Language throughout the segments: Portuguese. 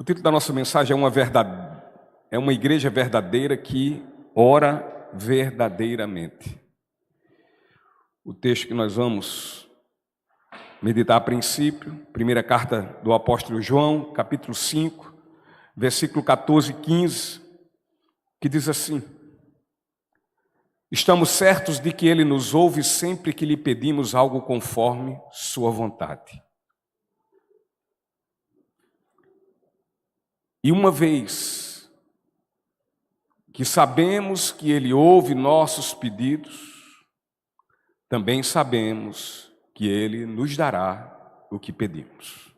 O título da nossa mensagem é uma igreja verdadeira que ora verdadeiramente. O texto que nós vamos meditar a princípio, primeira carta do apóstolo João, capítulo 5, versículo 14 e 15, que diz assim: estamos certos de que Ele nos ouve sempre que lhe pedimos algo conforme sua vontade. E uma vez que sabemos que Ele ouve nossos pedidos, também sabemos que Ele nos dará o que pedimos.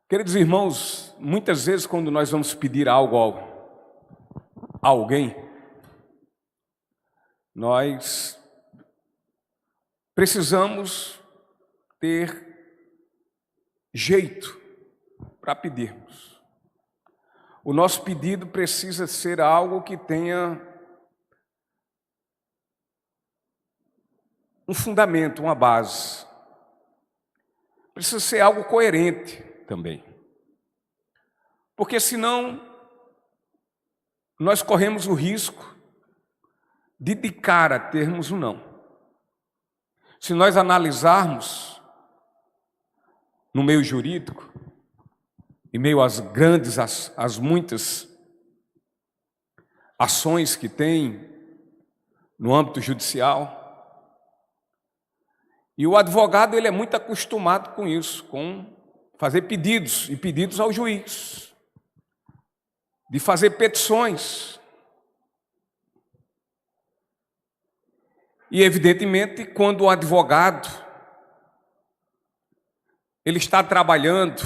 Queridos irmãos, muitas vezes quando nós vamos pedir algo a alguém, nós precisamos ter jeito para pedirmos. O nosso pedido precisa ser algo que tenha um fundamento, uma base. Precisa ser algo coerente também. Porque senão nós corremos o risco de cara termos um não. Se nós analisarmos no meio jurídico, em meio às grandes, às muitas ações que tem no âmbito judicial, e o advogado ele é muito acostumado com isso, com fazer pedidos e pedidos ao juiz, de fazer petições. E evidentemente, quando o advogado ele está trabalhando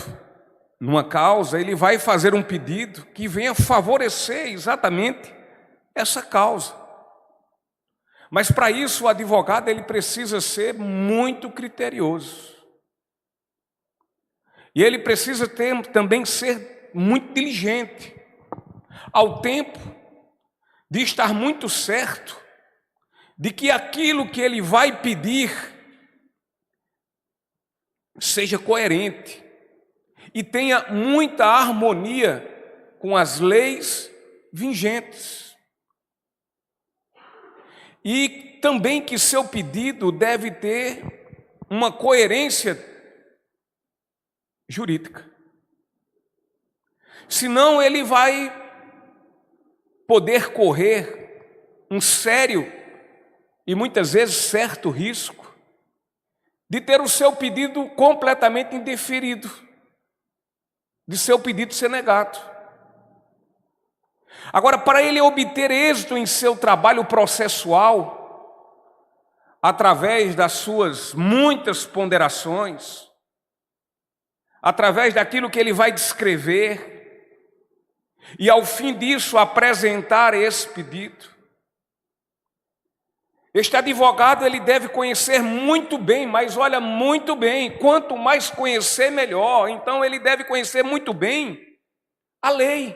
numa causa, ele vai fazer um pedido que venha favorecer exatamente essa causa. Mas para isso o advogado ele precisa ser muito criterioso. E ele precisa também ser muito diligente, ao tempo de estar muito certo de que aquilo que ele vai pedir seja coerente e tenha muita harmonia com as leis vigentes. E também que seu pedido deve ter uma coerência jurídica. Senão ele vai poder correr um sério e muitas vezes certo risco de ter o seu pedido completamente indeferido, de seu pedido ser negado. Agora, para ele obter êxito em seu trabalho processual, através das suas muitas ponderações, através daquilo que ele vai descrever, e ao fim disso apresentar esse pedido, este advogado ele deve conhecer muito bem, mas olha, muito bem, quanto mais conhecer, melhor. Então ele deve conhecer muito bem a lei.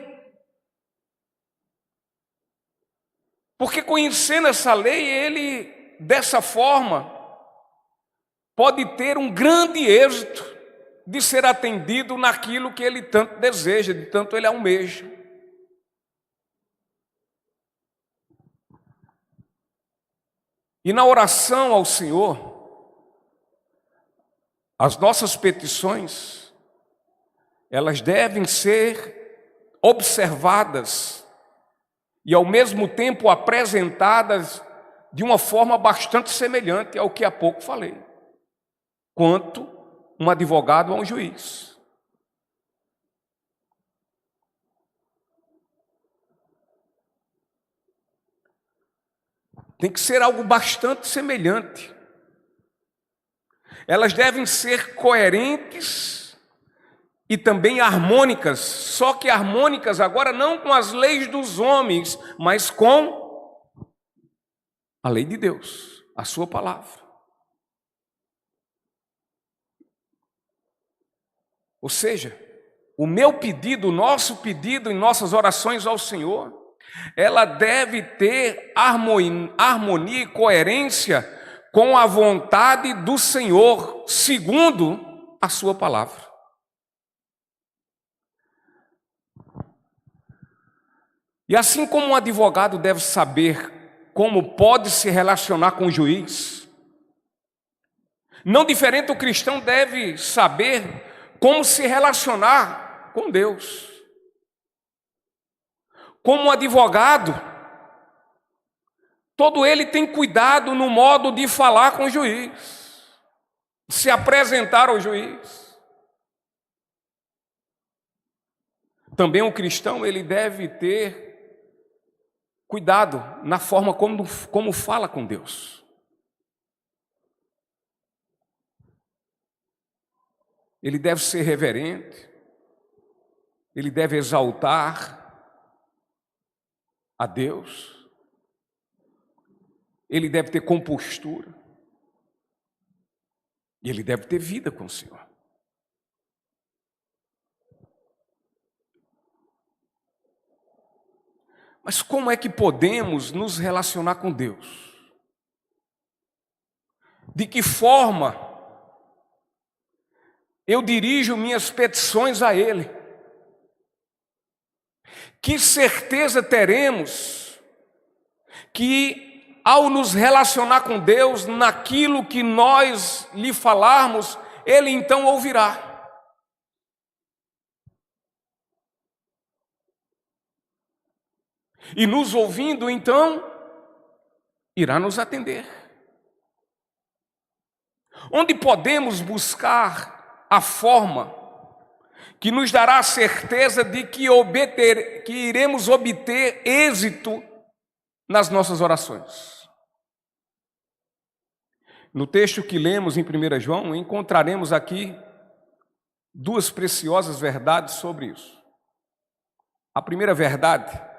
Porque conhecendo essa lei, ele, dessa forma, pode ter um grande êxito de ser atendido naquilo que ele tanto deseja, de tanto ele almeja. E na oração ao Senhor, as nossas petições, elas devem ser observadas e ao mesmo tempo apresentadas de uma forma bastante semelhante ao que há pouco falei, quanto um advogado a um juiz. Tem que ser algo bastante semelhante. Elas devem ser coerentes e também harmônicas, só que harmônicas agora não com as leis dos homens, mas com a lei de Deus, a sua palavra. Ou seja, o meu pedido, o nosso pedido em nossas orações ao Senhor, ela deve ter harmonia e coerência com a vontade do Senhor, segundo a sua palavra. E assim como um advogado deve saber como pode se relacionar com o juiz, não diferente o cristão deve saber como se relacionar com Deus. Como um advogado, todo ele tem cuidado no modo de falar com o juiz, se apresentar ao juiz. Também o cristão, ele deve ter cuidado na forma como fala com Deus. Ele deve ser reverente, ele deve exaltar a Deus, ele deve ter compostura, e ele deve ter vida com o Senhor. Mas como é que podemos nos relacionar com Deus? De que forma eu dirijo minhas petições a Ele? Que certeza teremos que, ao nos relacionar com Deus, naquilo que nós lhe falarmos, Ele então ouvirá? E nos ouvindo, então, irá nos atender. Onde podemos buscar a forma que nos dará a certeza de que iremos obter êxito nas nossas orações? No texto que lemos em 1 João, encontraremos aqui duas preciosas verdades sobre isso. A primeira verdade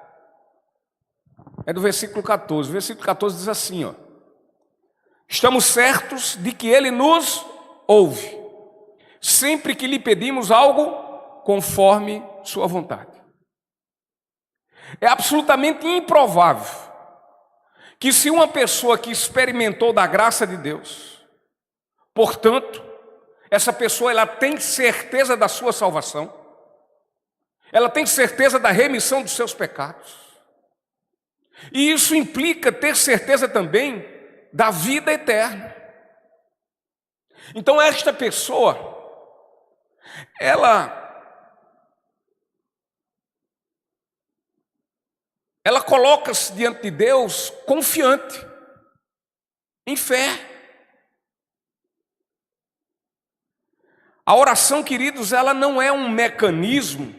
é do versículo 14. O versículo 14 diz assim, ó: estamos certos de que Ele nos ouve, sempre que lhe pedimos algo conforme sua vontade. É absolutamente improvável que, se uma pessoa que experimentou da graça de Deus, portanto, essa pessoa ela tem certeza da sua salvação, ela tem certeza da remissão dos seus pecados, e isso implica ter certeza também da vida eterna. Então esta pessoa, ela coloca-se diante de Deus confiante, em fé. A oração, queridos, ela não é um mecanismo,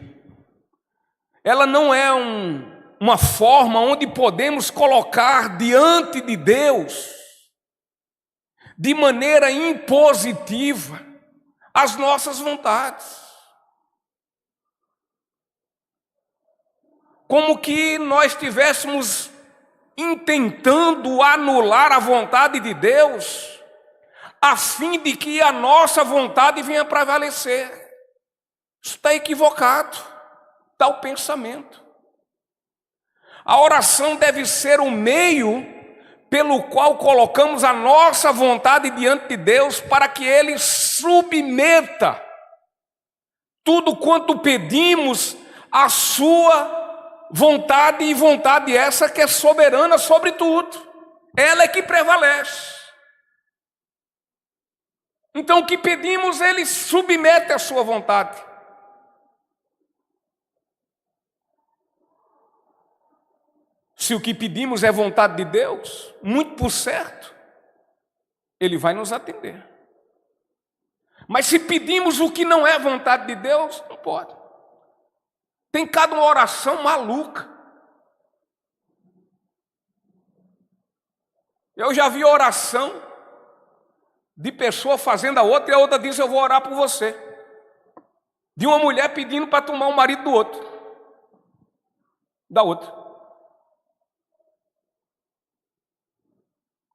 ela não é uma forma onde podemos colocar diante de Deus, de maneira impositiva, as nossas vontades. Como que nós estivéssemos intentando anular a vontade de Deus, a fim de que a nossa vontade venha prevalecer. Isso está equivocado, tal pensamento. A oração deve ser o meio pelo qual colocamos a nossa vontade diante de Deus, para que Ele submeta tudo quanto pedimos à sua vontade, e vontade essa que é soberana sobre tudo. Ela é que prevalece. Então o que pedimos, Ele submete à sua vontade. Se o que pedimos é vontade de Deus, muito por certo, Ele vai nos atender. Mas se pedimos o que não é vontade de Deus, não pode. Tem cada uma oração maluca. Eu já vi oração de pessoa fazendo a outra, e a outra diz: eu vou orar por você. De uma mulher pedindo para tomar o marido do outro, da outra.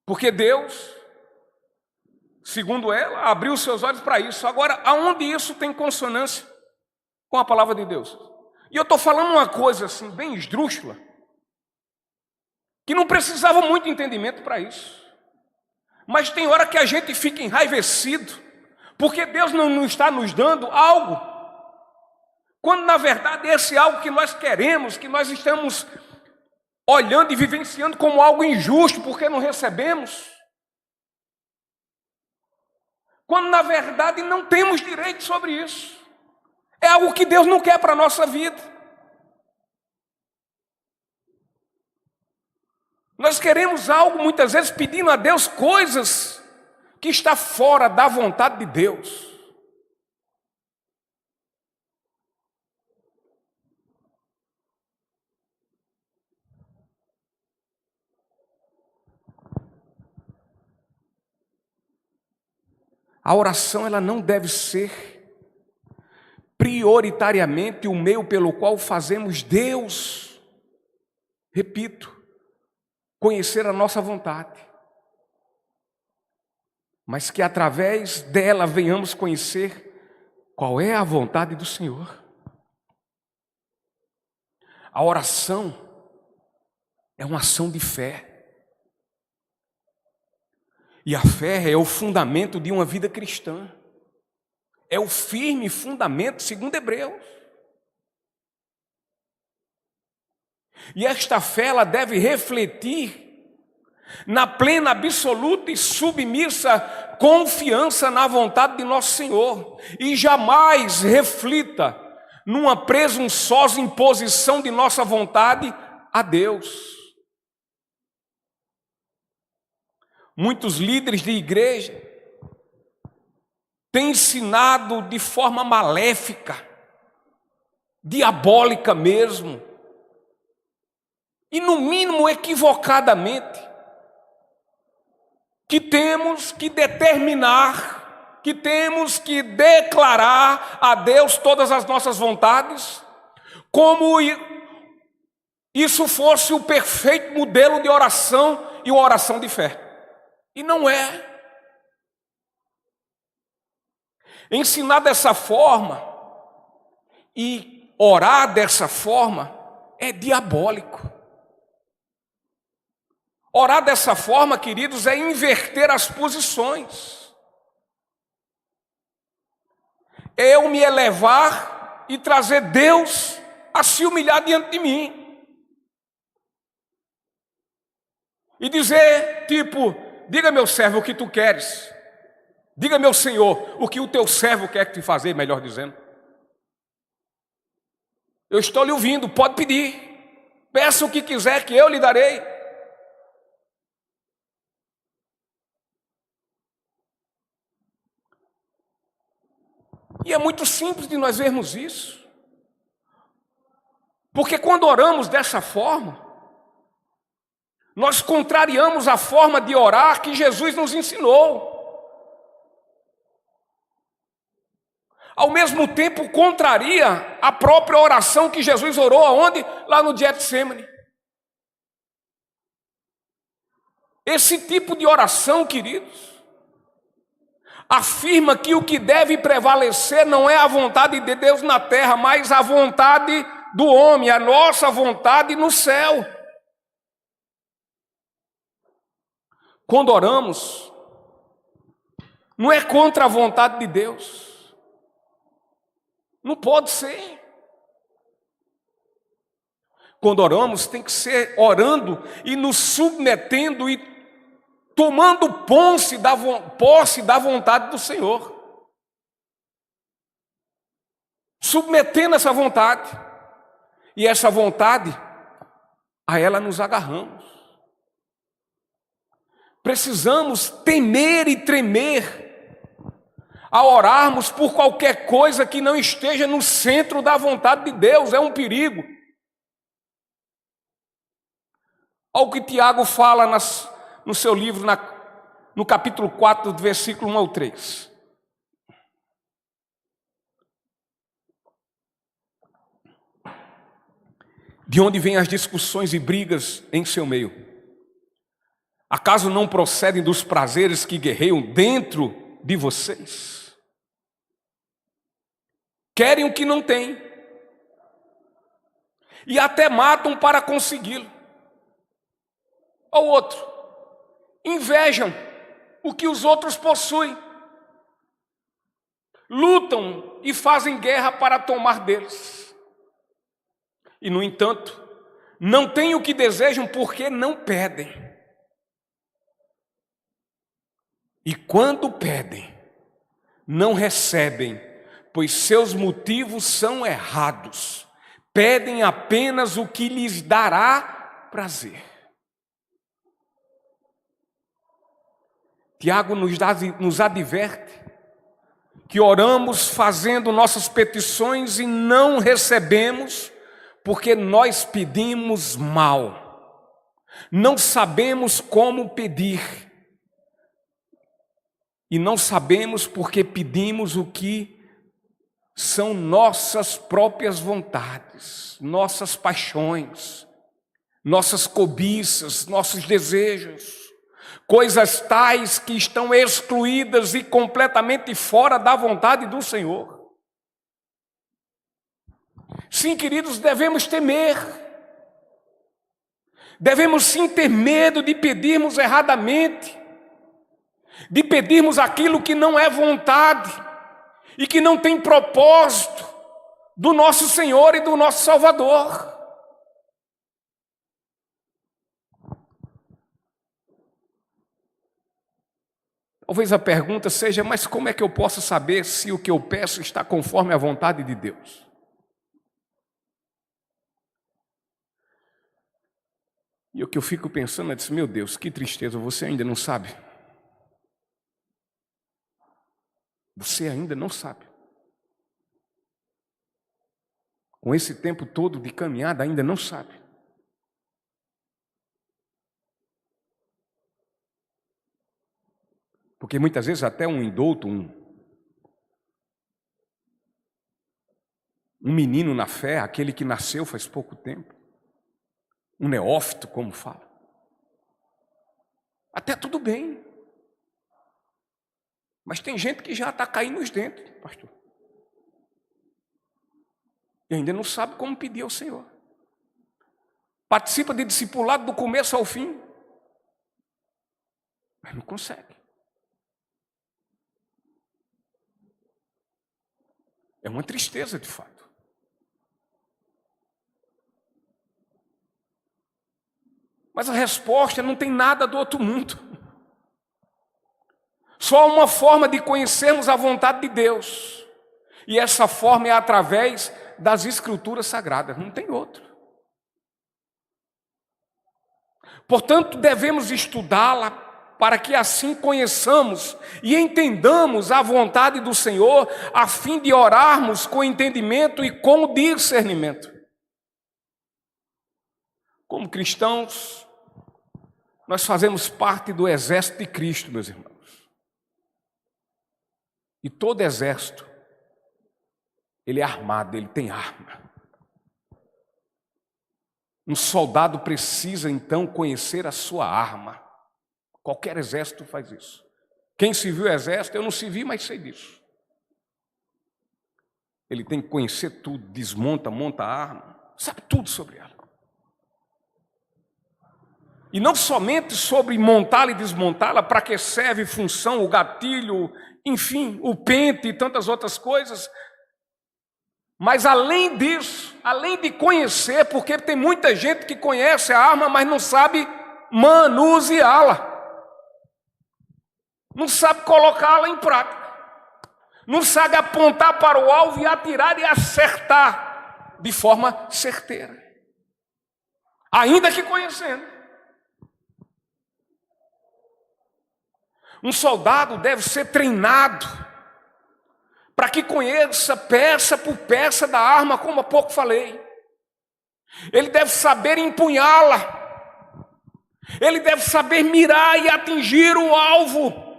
Porque Deus, segundo ela, abriu seus olhos para isso. Agora, aonde isso tem consonância com a palavra de Deus? E eu estou falando uma coisa assim, bem esdrúxula, que não precisava muito entendimento para isso. Mas tem hora que a gente fica enraivecido, porque Deus não está nos dando algo, quando na verdade esse algo que nós queremos, que nós estamos olhando e vivenciando como algo injusto, porque não recebemos, quando na verdade não temos direito sobre isso. É algo que Deus não quer para a nossa vida. Nós queremos algo, muitas vezes, pedindo a Deus coisas que está fora da vontade de Deus. A oração, ela não deve ser prioritariamente o meio pelo qual fazemos Deus, repito, conhecer a nossa vontade, mas que através dela venhamos conhecer qual é a vontade do Senhor. A oração é uma ação de fé. E a fé é o fundamento de uma vida cristã. É o firme fundamento, segundo Hebreus. E esta fé, ela deve refletir na plena, absoluta e submissa confiança na vontade de nosso Senhor. E jamais reflita numa presunçosa imposição de nossa vontade a Deus. Muitos líderes de igreja têm ensinado de forma maléfica, diabólica mesmo, e no mínimo equivocadamente, que temos que determinar, que temos que declarar a Deus todas as nossas vontades, como isso fosse o perfeito modelo de oração e uma oração de fé. E não é. Ensinar dessa forma e orar dessa forma é diabólico. Orar dessa forma, queridos, é inverter as posições. É eu me elevar e trazer Deus a se humilhar diante de mim. E dizer, tipo, diga meu servo o que tu queres. Diga meu Senhor o que o teu servo quer te fazer, melhor dizendo. Eu estou lhe ouvindo, pode pedir. Peça o que quiser que eu lhe darei. E é muito simples de nós vermos isso. Porque quando oramos dessa forma, nós contrariamos a forma de orar que Jesus nos ensinou. Ao mesmo tempo, contraria a própria oração que Jesus orou aonde? Lá no Getsemane. Esse tipo de oração, queridos, afirma que o que deve prevalecer não é a vontade de Deus na terra, mas a vontade do homem, a nossa vontade no céu. Quando oramos, não é contra a vontade de Deus. Não pode ser. Quando oramos, tem que ser orando e nos submetendo e tomando posse da vontade do Senhor. Submetendo essa vontade. E essa vontade, a ela nos agarramos. Precisamos temer e tremer a orarmos por qualquer coisa que não esteja no centro da vontade de Deus. É um perigo. Olha o que Tiago fala no seu livro, no capítulo 4, do versículo 1 ao 3. De onde vêm as discussões e brigas em seu meio? Acaso não procedem dos prazeres que guerreiam dentro de vocês? Querem o que não têm, e até matam para consegui-lo. Ou outro, invejam o que os outros possuem. Lutam e fazem guerra para tomar deles. E, no entanto, não têm o que desejam porque não pedem. E quando pedem, não recebem, pois seus motivos são errados. Pedem apenas o que lhes dará prazer. Tiago nos adverte que oramos fazendo nossas petições e não recebemos porque nós pedimos mal. Não sabemos como pedir. E não sabemos porque pedimos o que são nossas próprias vontades, nossas paixões, nossas cobiças, nossos desejos. Coisas tais que estão excluídas e completamente fora da vontade do Senhor. Sim, queridos, devemos temer. Devemos sim ter medo de pedirmos erradamente, de pedirmos aquilo que não é vontade e que não tem propósito do nosso Senhor e do nosso Salvador. Talvez a pergunta seja, mas como é que eu posso saber se o que eu peço está conforme a vontade de Deus? E o que eu fico pensando é, meu Deus, que tristeza, você ainda não sabe. Você ainda não sabe. Com esse tempo todo de caminhada, ainda não sabe. Porque muitas vezes até um indulto, um menino na fé, aquele que nasceu faz pouco tempo, um neófito, como fala, até tudo bem. Mas tem gente que já está caindo os dentes, pastor. E ainda não sabe como pedir ao Senhor. Participa de discipulado do começo ao fim, mas não consegue. É uma tristeza de fato. Mas a resposta não tem nada do outro mundo. Só uma forma de conhecermos a vontade de Deus. E essa forma é através das Escrituras Sagradas, não tem outra. Portanto, devemos estudá-la para que assim conheçamos e entendamos a vontade do Senhor, a fim de orarmos com entendimento e com discernimento. Como cristãos, nós fazemos parte do exército de Cristo, meus irmãos. E todo exército, ele é armado, ele tem arma. Um soldado precisa, então, conhecer a sua arma. Qualquer exército faz isso. Quem serviu o exército, eu não servi, mas sei disso. Ele tem que conhecer tudo, desmonta, monta a arma, sabe tudo sobre ela. E não somente sobre montá-la e desmontá-la, para que serve função, o gatilho, enfim, o pente e tantas outras coisas. Mas além disso, além de conhecer, porque tem muita gente que conhece a arma, mas não sabe manuseá-la. Não sabe colocá-la em prática. Não sabe apontar para o alvo e atirar e acertar de forma certeira. Ainda que conhecendo. Um soldado deve ser treinado para que conheça peça por peça da arma, como há pouco falei. Ele deve saber empunhá-la. Ele deve saber mirar e atingir o alvo.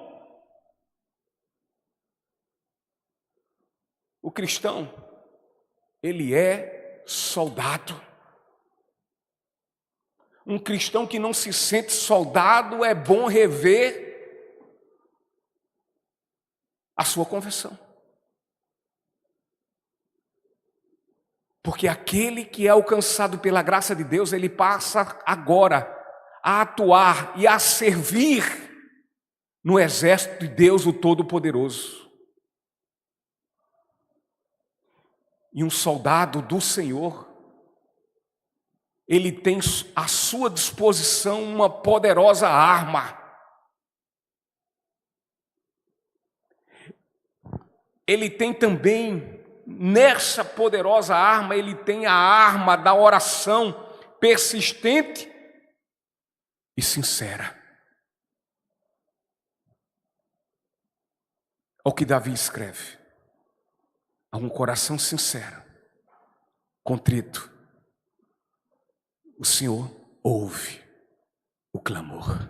O cristão, ele é soldado. Um cristão que não se sente soldado, é bom rever a sua conversão. Porque aquele que é alcançado pela graça de Deus, ele passa agora a atuar e a servir no exército de Deus, o Todo-Poderoso. E um soldado do Senhor, ele tem à sua disposição uma poderosa arma. Ele tem também, nessa poderosa arma, ele tem a arma da oração persistente e sincera. É o que Davi escreve. Há um coração sincero, contrito. O Senhor ouve o clamor.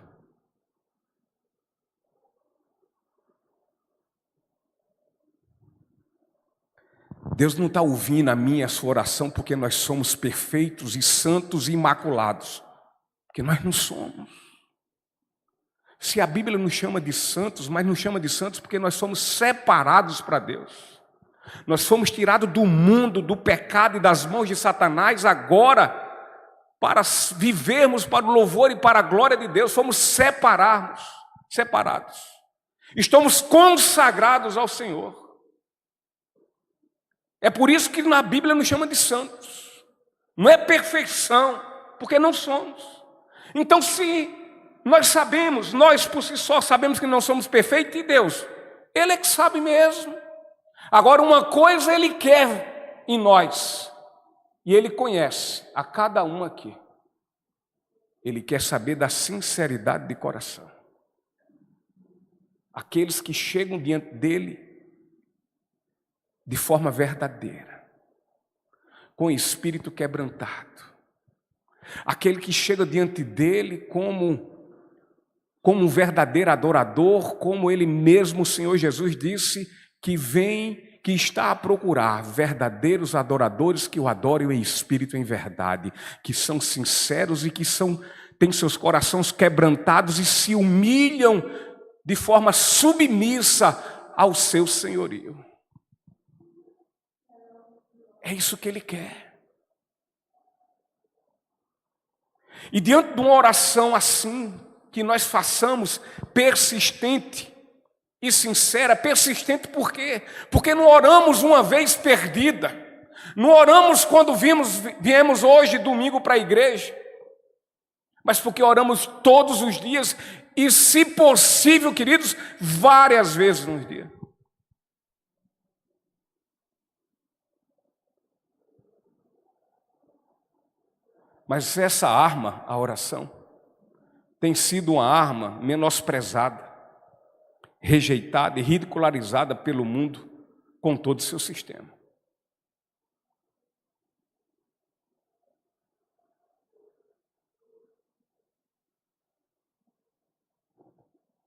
Deus não está ouvindo a minha e a sua oração porque nós somos perfeitos e santos e imaculados. Porque nós não somos. Se a Bíblia nos chama de santos, mas nos chama de santos porque nós somos separados para Deus. Nós fomos tirados do mundo, do pecado e das mãos de Satanás agora para vivermos para o louvor e para a glória de Deus. Fomos separados. Estamos consagrados ao Senhor. É por isso que na Bíblia nos chama de santos. Não é perfeição, porque não somos. Então, se nós sabemos, nós por si só sabemos que não somos perfeitos, e Deus, Ele é que sabe mesmo. Agora, uma coisa Ele quer em nós, e Ele conhece a cada um aqui. Ele quer saber da sinceridade de coração. Aqueles que chegam diante dEle de forma verdadeira, com o espírito quebrantado. Aquele que chega diante dele como um verdadeiro adorador, como ele mesmo, o Senhor Jesus, disse que está a procurar verdadeiros adoradores que o adorem em espírito e em verdade, que são sinceros e que têm seus corações quebrantados e se humilham de forma submissa ao seu senhorio. É isso que Ele quer. E diante de uma oração assim, que nós façamos persistente e sincera, persistente por quê? Porque não oramos uma vez perdida, não oramos quando viemos hoje, domingo, para a igreja, mas porque oramos todos os dias e, se possível, queridos, várias vezes no dia. Mas essa arma, a oração, tem sido uma arma menosprezada, rejeitada e ridicularizada pelo mundo com todo o seu sistema.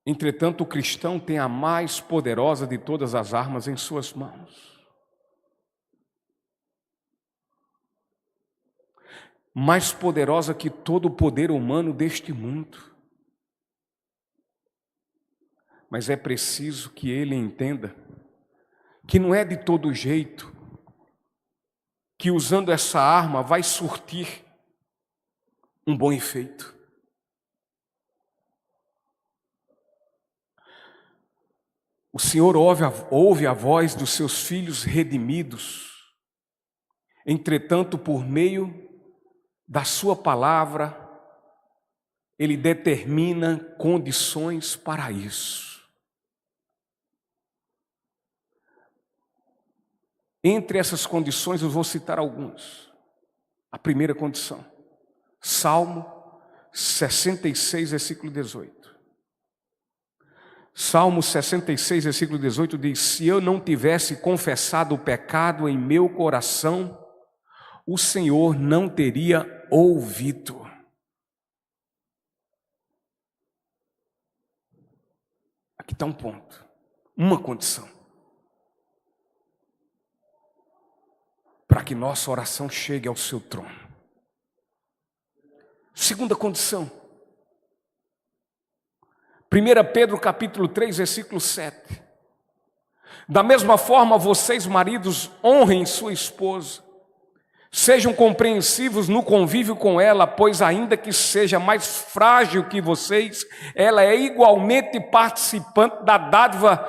Entretanto, o cristão tem a mais poderosa de todas as armas em suas mãos. Mais poderosa que todo o poder humano deste mundo. Mas é preciso que ele entenda que não é de todo jeito que usando essa arma vai surtir um bom efeito. O Senhor ouve a voz dos seus filhos redimidos, entretanto, por meio da sua palavra, Ele determina condições para isso. Entre essas condições, eu vou citar algumas. A primeira condição, Salmo 66, versículo 18. Salmo 66, versículo 18 diz: se eu não tivesse confessado o pecado em meu coração, o Senhor não teria ouvido. Aqui está um ponto, uma condição, para que nossa oração chegue ao seu trono. Segunda condição, 1 Pedro capítulo 3, versículo 7. Da mesma forma, vocês, maridos, honrem sua esposa, Sejam compreensivos no convívio com ela, pois ainda que seja mais frágil que vocês, ela é igualmente participante da dádiva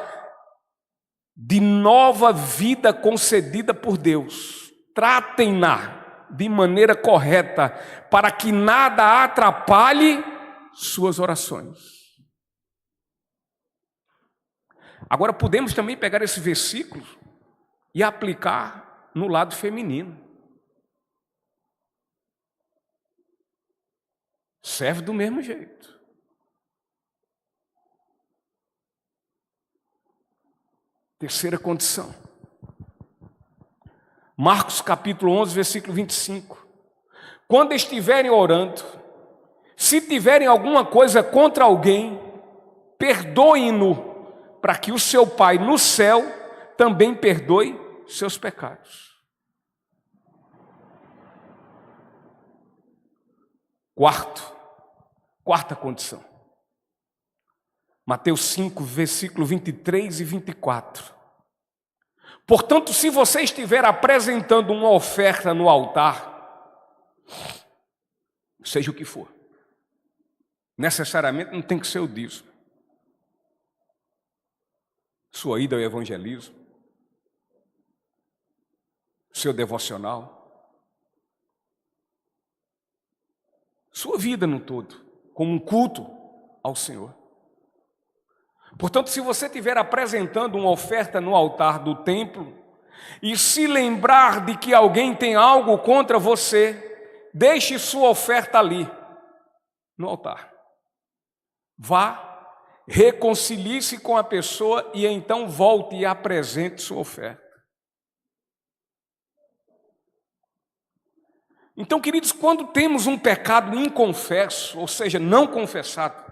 de nova vida concedida por Deus. Tratem-na de maneira correta, para que nada atrapalhe suas orações. Agora podemos também pegar esse versículo e aplicar no lado feminino. Serve do mesmo jeito. Terceira condição. Marcos capítulo 11, versículo 25. Quando estiverem orando, se tiverem alguma coisa contra alguém, perdoem-no, para que o seu Pai no céu também perdoe seus pecados. Quarta condição. Mateus 5, versículo 23 e 24. Portanto, se você estiver apresentando uma oferta no altar, seja o que for, necessariamente não tem que ser o dízimo, sua ida ao evangelismo, seu devocional, sua vida no todo, como um culto ao Senhor. Portanto, se você estiver apresentando uma oferta no altar do templo e se lembrar de que alguém tem algo contra você, deixe sua oferta ali, no altar. Vá, reconcilie-se com a pessoa e então volte e apresente sua oferta. Então, queridos, quando temos um pecado inconfesso, ou seja, não confessado,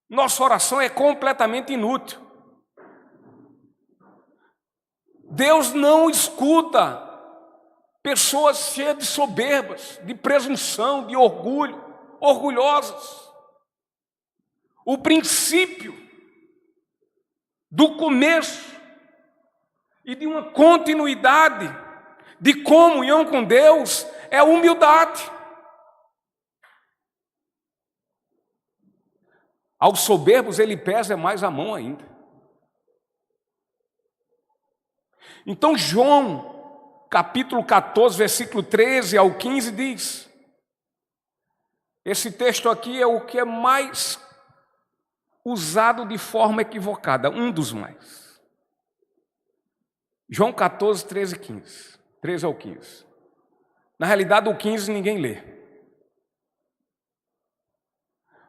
nossa oração é completamente inútil. Deus não escuta pessoas cheias de soberbas, de presunção, de orgulho, orgulhosas. O princípio do começo e de uma continuidade de comunhão com Deus é a humildade. Aos soberbos ele pesa mais a mão ainda. Então João, capítulo 14, versículo 13 ao 15 diz, esse texto aqui é o que é mais usado de forma equivocada, um dos mais. João 14, 13 e 15. 13 ao 15. Na realidade o 15 ninguém lê.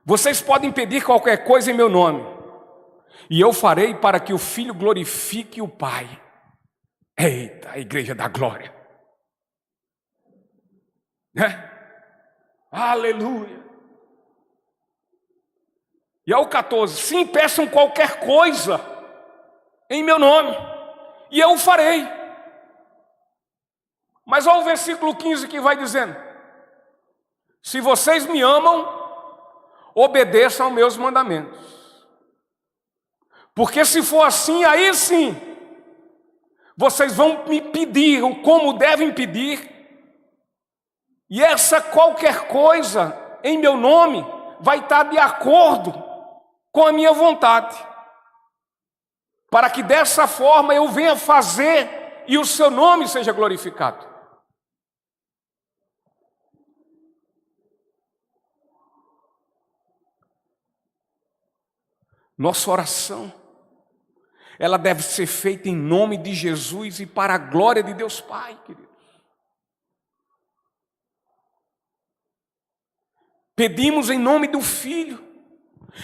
Vocês podem pedir qualquer coisa em meu nome, e eu farei para que o Filho glorifique o Pai. Eita, a igreja da glória. Aleluia. E ao 14, sim, peçam qualquer coisa em meu nome, e eu o farei. Mas olha o versículo 15 que vai dizendo, se vocês me amam, obedeçam aos meus mandamentos. Porque se for assim, aí sim, vocês vão me pedir o como devem pedir, e essa qualquer coisa em meu nome vai estar de acordo com a minha vontade, para que dessa forma eu venha fazer e o seu nome seja glorificado. Nossa oração, ela deve ser feita em nome de Jesus e para a glória de Deus Pai, queridos. Pedimos em nome do Filho,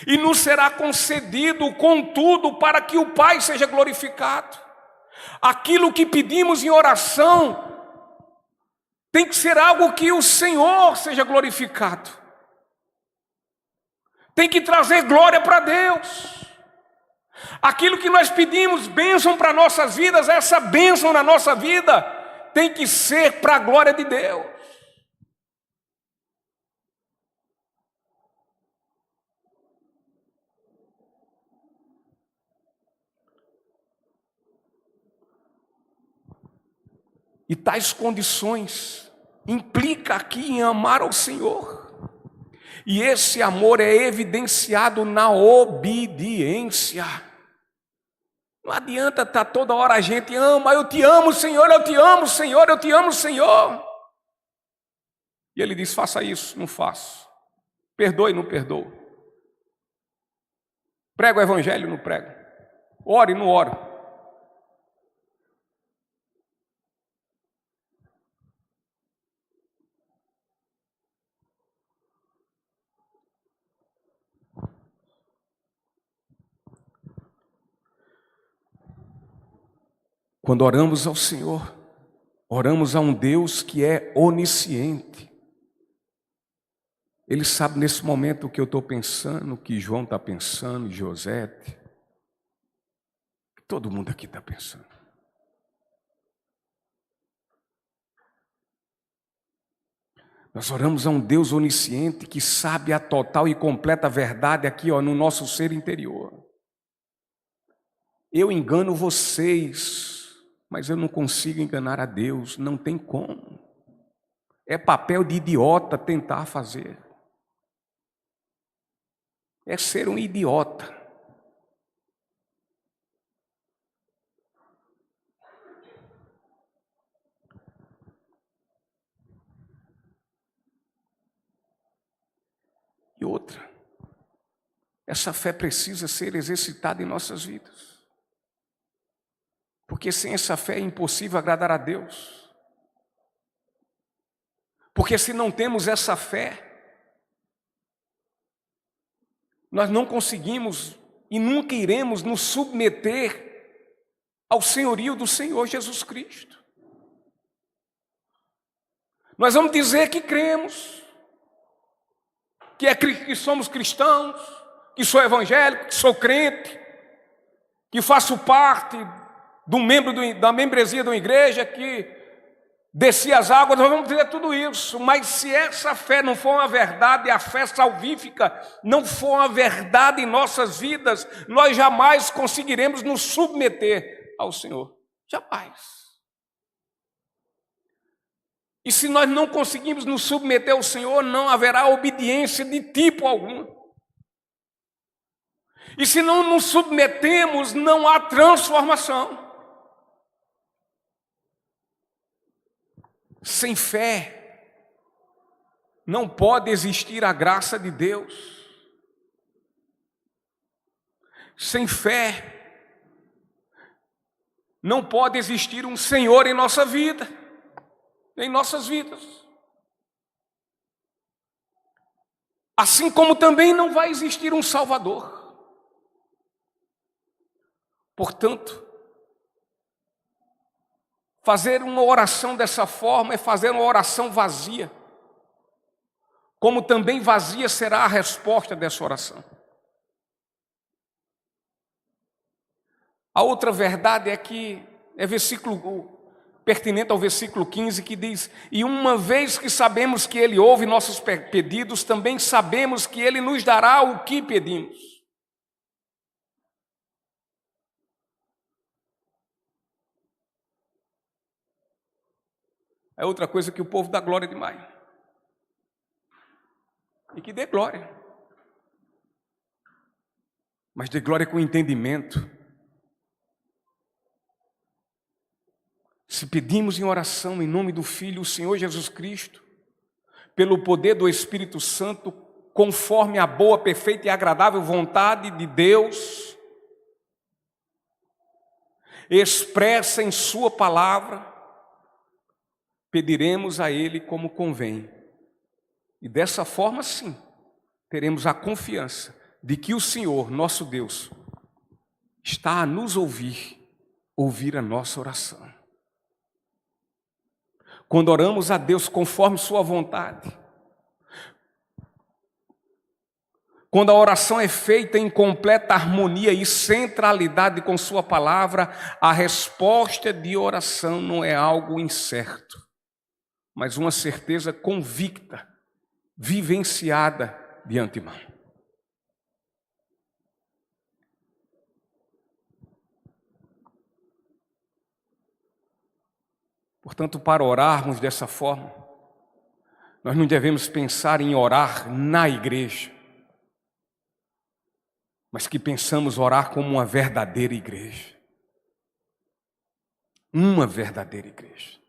e nos será concedido, contudo, para que o Pai seja glorificado. Aquilo que pedimos em oração tem que ser algo que o Senhor seja glorificado. Tem que trazer glória para Deus. Aquilo que nós pedimos, bênção para nossas vidas, essa bênção na nossa vida tem que ser para a glória de Deus. E tais condições implica aqui em amar ao Senhor. E esse amor é evidenciado na obediência. Não adianta estar toda hora a gente ama, eu te amo, Senhor, eu te amo, Senhor, eu te amo, Senhor. E ele diz, faça isso, não faço. Perdoe, não perdoo. Prego o evangelho, não prego. Ore, não oro. Quando oramos ao Senhor, oramos a um Deus que é onisciente. Ele sabe nesse momento o que eu estou pensando, o que João está pensando, Josete, o que todo mundo aqui está pensando. Nós oramos a um Deus onisciente que sabe a total e completa verdade aqui, no nosso ser interior. Eu engano vocês, mas eu não consigo enganar a Deus, não tem como. É papel de idiota tentar fazer. É ser um idiota. E outra, essa fé precisa ser exercitada em nossas vidas. Porque sem essa fé é impossível agradar a Deus. Porque se não temos essa fé, nós não conseguimos e nunca iremos nos submeter ao senhorio do Senhor Jesus Cristo. Nós vamos dizer que cremos, que somos cristãos, que sou evangélico, que sou crente, que faço parte da membresia de uma igreja, que desci as águas, nós vamos dizer tudo isso, mas se essa fé não for uma verdade, a fé salvífica não for uma verdade em nossas vidas, nós jamais conseguiremos nos submeter ao Senhor. Jamais. E se nós não conseguimos nos submeter ao Senhor, não haverá obediência de tipo algum. E se não nos submetemos, não há transformação. Sem fé, não pode existir a graça de Deus. Sem fé, não pode existir um Senhor em nossa vida, em nossas vidas. Assim como também não vai existir um Salvador. Portanto, fazer uma oração dessa forma é fazer uma oração vazia. Como também vazia será a resposta dessa oração. A outra verdade é que é versículo pertinente ao versículo 15, que diz: e uma vez que sabemos que Ele ouve nossos pedidos, também sabemos que Ele nos dará o que pedimos. É outra coisa que o povo dá glória demais. E que dê glória. Mas dê glória com entendimento. Se pedimos em oração em nome do Filho, o Senhor Jesus Cristo, pelo poder do Espírito Santo, conforme a boa, perfeita e agradável vontade de Deus, expressa em sua palavra, pediremos a Ele como convém. E dessa forma, sim, teremos a confiança de que o Senhor, nosso Deus, está a nos ouvir a nossa oração. Quando oramos a Deus conforme sua vontade, quando a oração é feita em completa harmonia e centralidade com sua palavra, a resposta de oração não é algo incerto, mas uma certeza convicta, vivenciada de antemão. Portanto, para orarmos dessa forma, Nós não devemos pensar em orar na igreja, mas que pensamos orar como uma verdadeira igreja. Uma verdadeira igreja.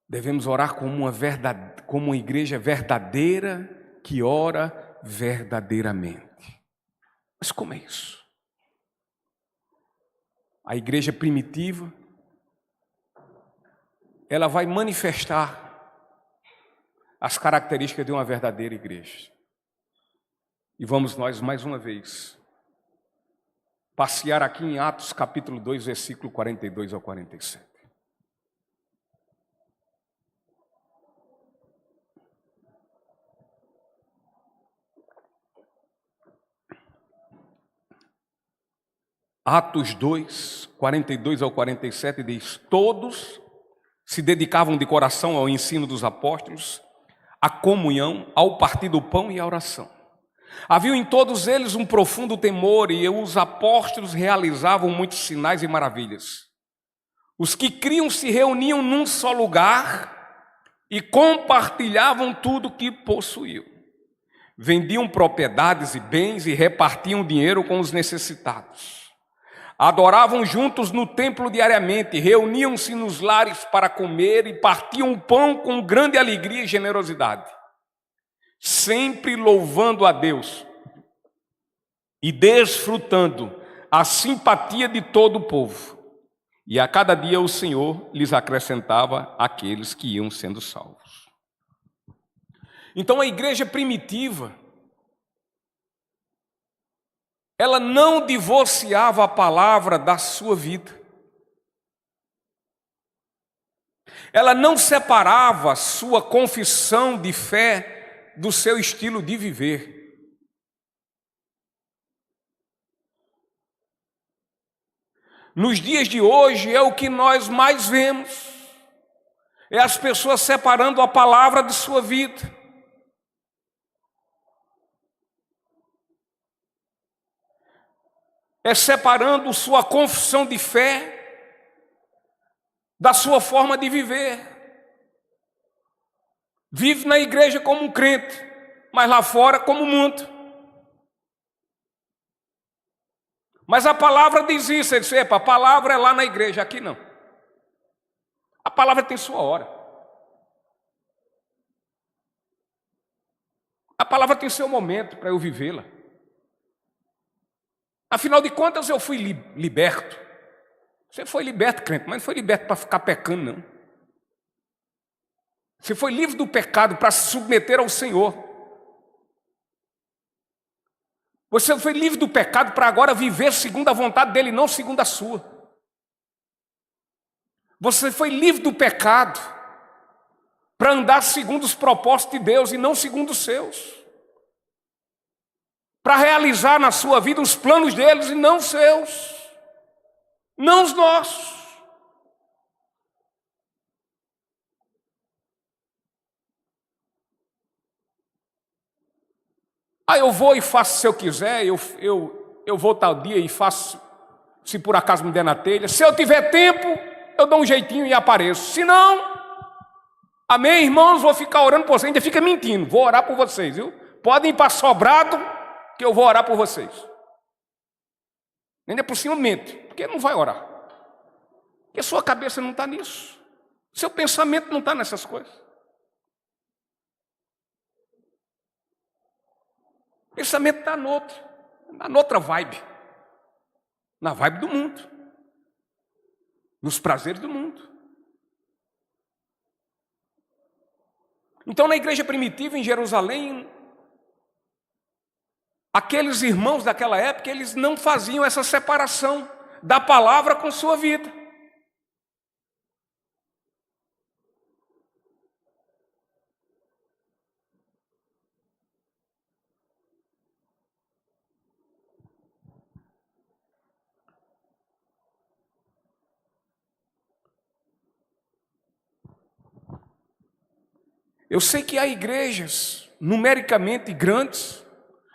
Devemos orar como uma igreja verdadeira que ora verdadeiramente. Mas como é isso? A igreja primitiva, ela vai manifestar as características de uma verdadeira igreja. E vamos nós, mais uma vez, passear aqui em Atos capítulo 2, versículo 42 ao 47. Atos 2, 42 ao 47 diz: todos se dedicavam de coração ao ensino dos apóstolos, à comunhão, ao partir do pão e à oração. Havia em todos eles um profundo temor, e os apóstolos realizavam muitos sinais e maravilhas. Os que criam se reuniam num só lugar e compartilhavam tudo o que possuíam. Vendiam propriedades e bens e repartiam dinheiro com os necessitados. Adoravam juntos no templo diariamente, reuniam-se nos lares para comer e partiam o pão com grande alegria e generosidade, sempre louvando a Deus e desfrutando a simpatia de todo o povo. E a cada dia o Senhor lhes acrescentava aqueles que iam sendo salvos. Então a igreja primitiva, ela não divorciava a palavra da sua vida. Ela não separava sua confissão de fé do seu estilo de viver. Nos dias de hoje é o que nós mais vemos. É as pessoas separando a palavra de sua vida. É separando sua confissão de fé da sua forma de viver. Vive na igreja como um crente, mas lá fora como mundo. Mas a palavra diz isso, ele diz: epa, a palavra é lá na igreja, aqui não. A palavra tem sua hora. A palavra tem seu momento para eu vivê-la. Afinal de contas, eu fui liberto. Você foi liberto, crente, mas não foi liberto para ficar pecando, não. Você foi livre do pecado para se submeter ao Senhor. Você foi livre do pecado para agora viver segundo a vontade dEle, não segundo a sua. Você foi livre do pecado para andar segundo os propósitos de Deus e não segundo os seus. Para realizar na sua vida os planos deles e não os seus, não os nossos. Eu vou e faço se eu quiser, eu vou tal dia e faço se por acaso me der na telha. Se eu tiver tempo, eu dou um jeitinho e apareço. Se não, amém, irmãos, vou ficar orando por vocês. Ainda fica mentindo, vou orar por vocês, viu? Podem ir para Sobrado, que eu vou orar por vocês. Ainda por cima mente, porque não vai orar. Porque a sua cabeça não está nisso. Seu pensamento não está nessas coisas. O pensamento está noutra vibe. Na vibe do mundo. Nos prazeres do mundo. Então, na igreja primitiva em Jerusalém, aqueles irmãos daquela época, eles não faziam essa separação da palavra com sua vida. Eu sei que há igrejas numericamente grandes,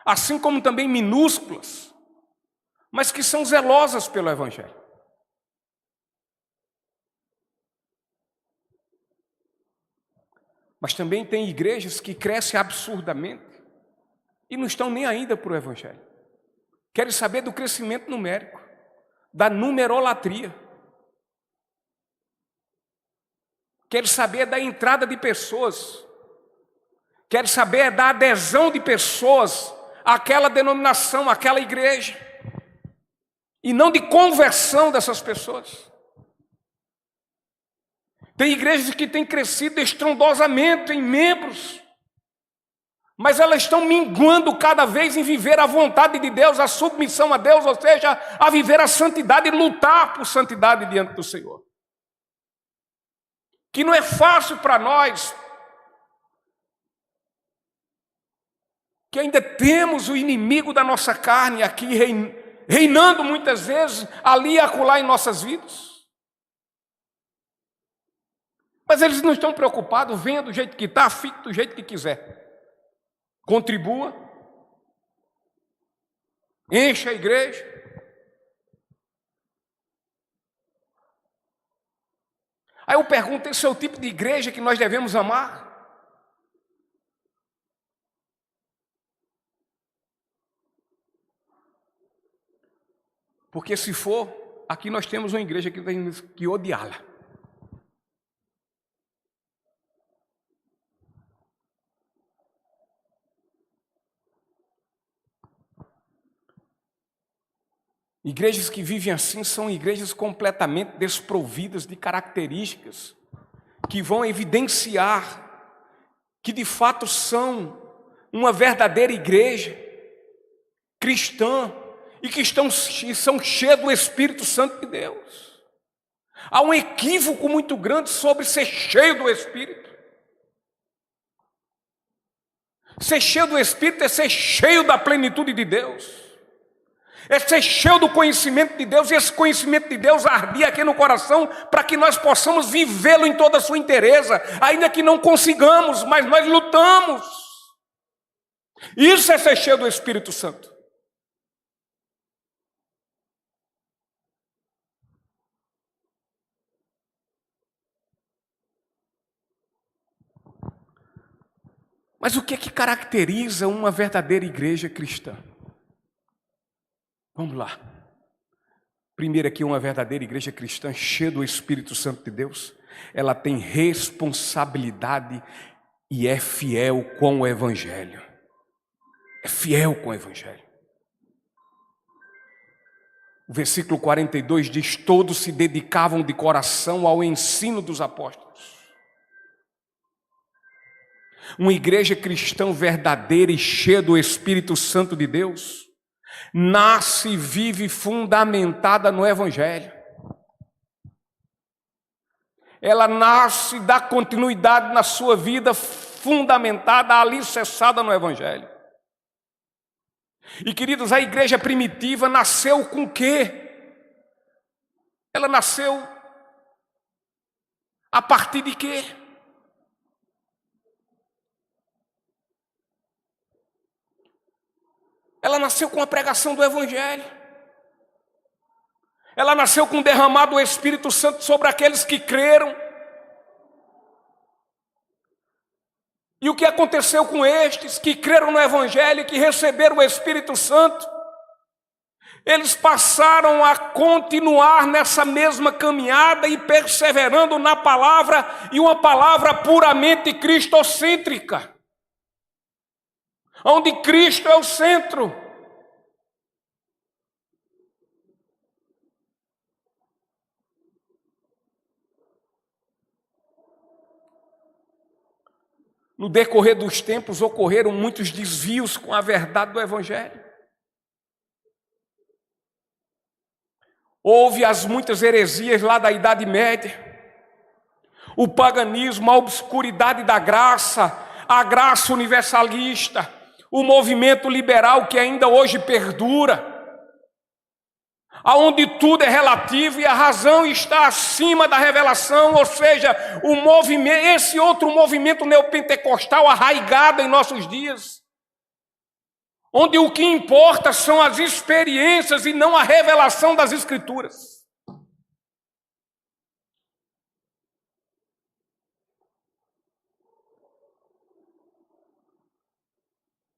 assim como também minúsculas, mas que são zelosas pelo Evangelho. Mas também tem igrejas que crescem absurdamente e não estão nem ainda para o Evangelho. Querem saber do crescimento numérico, da numerolatria. Querem saber da entrada de pessoas. Querem saber da adesão de pessoas àquela denominação, àquela igreja. E não de conversão dessas pessoas. Tem igrejas que têm crescido estrondosamente em membros, mas elas estão minguando cada vez em viver a vontade de Deus, a submissão a Deus, ou seja, a viver a santidade e lutar por santidade diante do Senhor. Que não é fácil para nós, que ainda temos o inimigo da nossa carne aqui reinando muitas vezes ali e acolá em nossas vidas. Mas eles não estão preocupados, venha do jeito que está, fique do jeito que quiser. Contribua, encha a igreja. Aí eu pergunto, esse é o tipo de igreja que nós devemos amar? Porque se for, aqui nós temos uma igreja que temos que odiá-la. Igrejas que vivem assim são igrejas completamente desprovidas de características que vão evidenciar que de fato são uma verdadeira igreja cristã e que são cheias do Espírito Santo de Deus. Há um equívoco muito grande sobre ser cheio do Espírito. Ser cheio do Espírito é ser cheio da plenitude de Deus. É ser cheio do conhecimento de Deus, e esse conhecimento de Deus ardia aqui no coração para que nós possamos vivê-lo em toda a sua inteireza, ainda que não consigamos, mas nós lutamos. Isso é ser cheio do Espírito Santo. Mas o que é que caracteriza uma verdadeira igreja cristã? Vamos lá. Primeiro aqui, uma verdadeira igreja cristã cheia do Espírito Santo de Deus, ela tem responsabilidade e é fiel com o Evangelho. É fiel com o Evangelho. O versículo 42 diz: todos se dedicavam de coração ao ensino dos apóstolos. Uma igreja cristã verdadeira e cheia do Espírito Santo de Deus nasce e vive fundamentada no Evangelho. Ela nasce e dá continuidade na sua vida fundamentada, alicerçada no Evangelho. E queridos, a igreja primitiva nasceu com o quê? Ela nasceu a partir de quê? Ela nasceu com a pregação do Evangelho. Ela nasceu com o derramado do Espírito Santo sobre aqueles que creram. E o que aconteceu com estes que creram no Evangelho e que receberam o Espírito Santo? Eles passaram a continuar nessa mesma caminhada e perseverando na palavra, e uma palavra puramente cristocêntrica, onde Cristo é o centro. No decorrer dos tempos ocorreram muitos desvios com a verdade do Evangelho. Houve as muitas heresias lá da Idade Média, o paganismo, a obscuridade da graça, a graça universalista, o movimento liberal que ainda hoje perdura, aonde tudo é relativo e a razão está acima da revelação, ou seja, o movimento, esse outro movimento neopentecostal arraigado em nossos dias, onde o que importa são as experiências e não a revelação das Escrituras.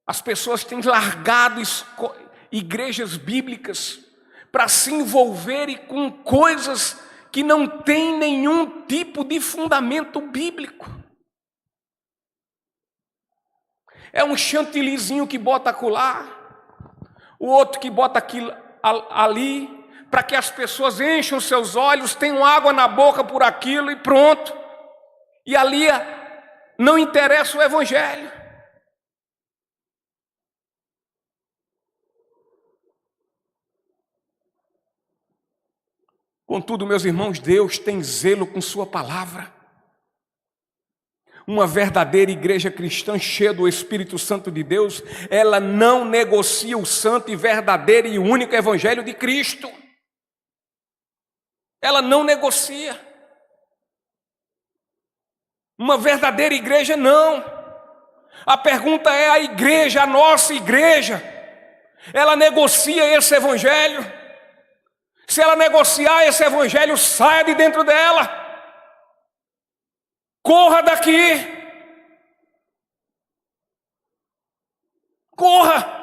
As pessoas têm largado igrejas bíblicas para se envolverem com coisas que não têm nenhum tipo de fundamento bíblico. É um chantilizinho que bota acolá, o outro que bota aquilo ali, para que as pessoas encham seus olhos, tenham água na boca por aquilo e pronto. E ali não interessa o evangelho. Contudo, meus irmãos, Deus tem zelo com sua palavra. Uma verdadeira igreja cristã cheia do Espírito Santo de Deus, ela não negocia o santo e verdadeiro e único evangelho de Cristo. Ela não negocia. Uma verdadeira igreja não. A pergunta é: a igreja, a nossa igreja, ela negocia esse evangelho? Se ela negociar esse evangelho, saia de dentro dela. Corra daqui. Corra.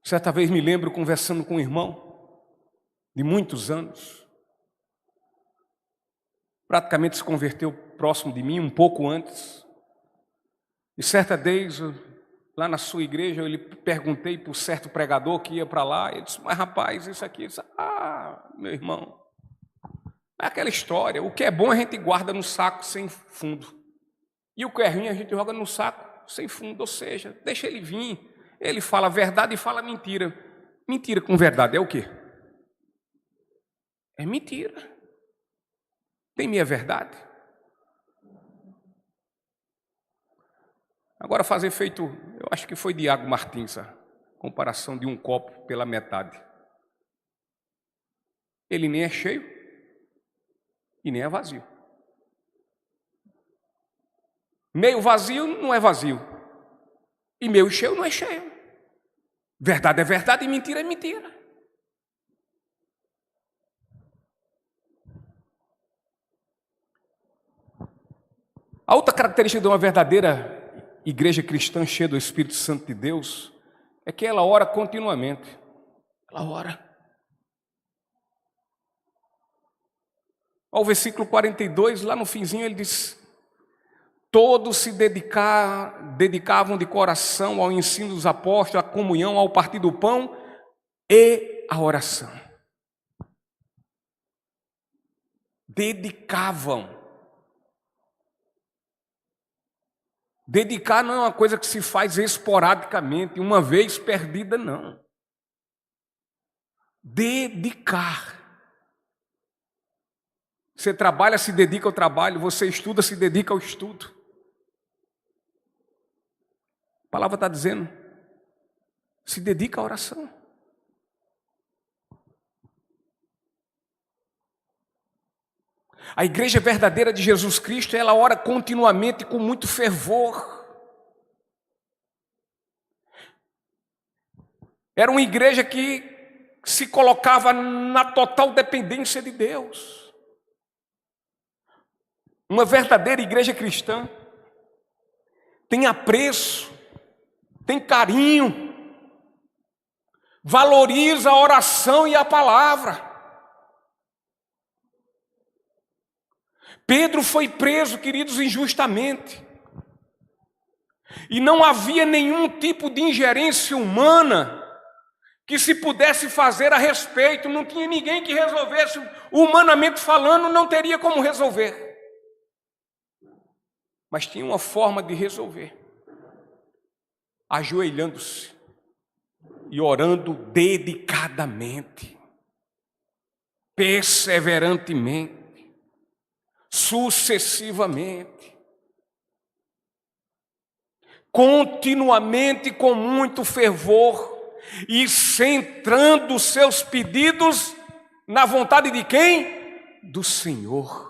Certa vez me lembro conversando com um irmão de muitos anos, praticamente se converteu próximo de mim, um pouco antes. E certa vez, lá na sua igreja, eu lhe perguntei por certo pregador que ia para lá, e ele disse: mas rapaz, isso aqui, meu irmão, é aquela história, o que é bom a gente guarda no saco sem fundo, e o que é ruim a gente joga no saco sem fundo, ou seja, deixa ele vir. Ele fala a verdade e fala mentira. Mentira com verdade é o quê? É mentira. Tem meia verdade. Agora fazer feito, eu acho que foi Diago Martins, a comparação de um copo pela metade. Ele nem é cheio e nem é vazio. Meio vazio não é vazio. E meio cheio não é cheio. Verdade é verdade e mentira é mentira. A outra característica de uma verdadeira igreja cristã cheia do Espírito Santo de Deus é que ela ora continuamente. Ela ora. Ao versículo 42, lá no finzinho, ele diz: todos se dedicavam de coração ao ensino dos apóstolos, à comunhão, ao partir do pão e à oração. Dedicavam. Dedicar não é uma coisa que se faz esporadicamente, uma vez perdida, não. Dedicar. Você trabalha, se dedica ao trabalho, você estuda, se dedica ao estudo. A palavra está dizendo: se dedica à oração. A igreja verdadeira de Jesus Cristo, ela ora continuamente com muito fervor. Era uma igreja que se colocava na total dependência de Deus. Uma verdadeira igreja cristã tem apreço, tem carinho, valoriza a oração e a palavra. Pedro foi preso, queridos, injustamente. E não havia nenhum tipo de ingerência humana que se pudesse fazer a respeito. Não tinha ninguém que resolvesse. Humanamente falando, não teria como resolver. Mas tinha uma forma de resolver. Ajoelhando-se e orando dedicadamente, perseverantemente, sucessivamente, continuamente, com muito fervor, e centrando os seus pedidos na vontade de quem? Do Senhor.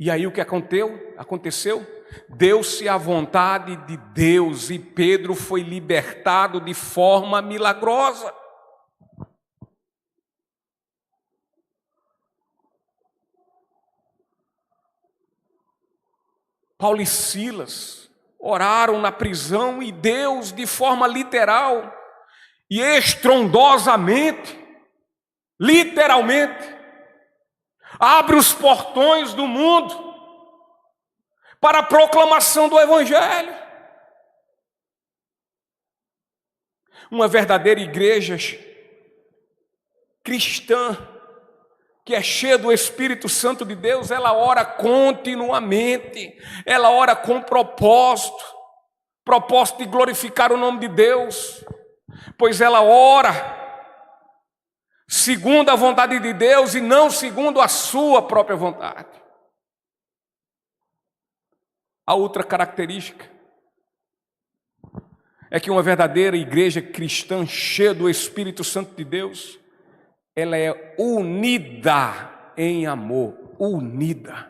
E aí o que aconteceu? Deu-se a vontade de Deus e Pedro foi libertado de forma milagrosa. Paulo e Silas oraram na prisão e Deus, de forma literal e estrondosamente, literalmente, abre os portões do mundo para a proclamação do Evangelho. Uma verdadeira igreja cristã, que é cheia do Espírito Santo de Deus, ela ora continuamente, ela ora com propósito de glorificar o nome de Deus, pois ela ora segundo a vontade de Deus e não segundo a sua própria vontade. A outra característica é que uma verdadeira igreja cristã cheia do Espírito Santo de Deus, ela é unida em amor, unida.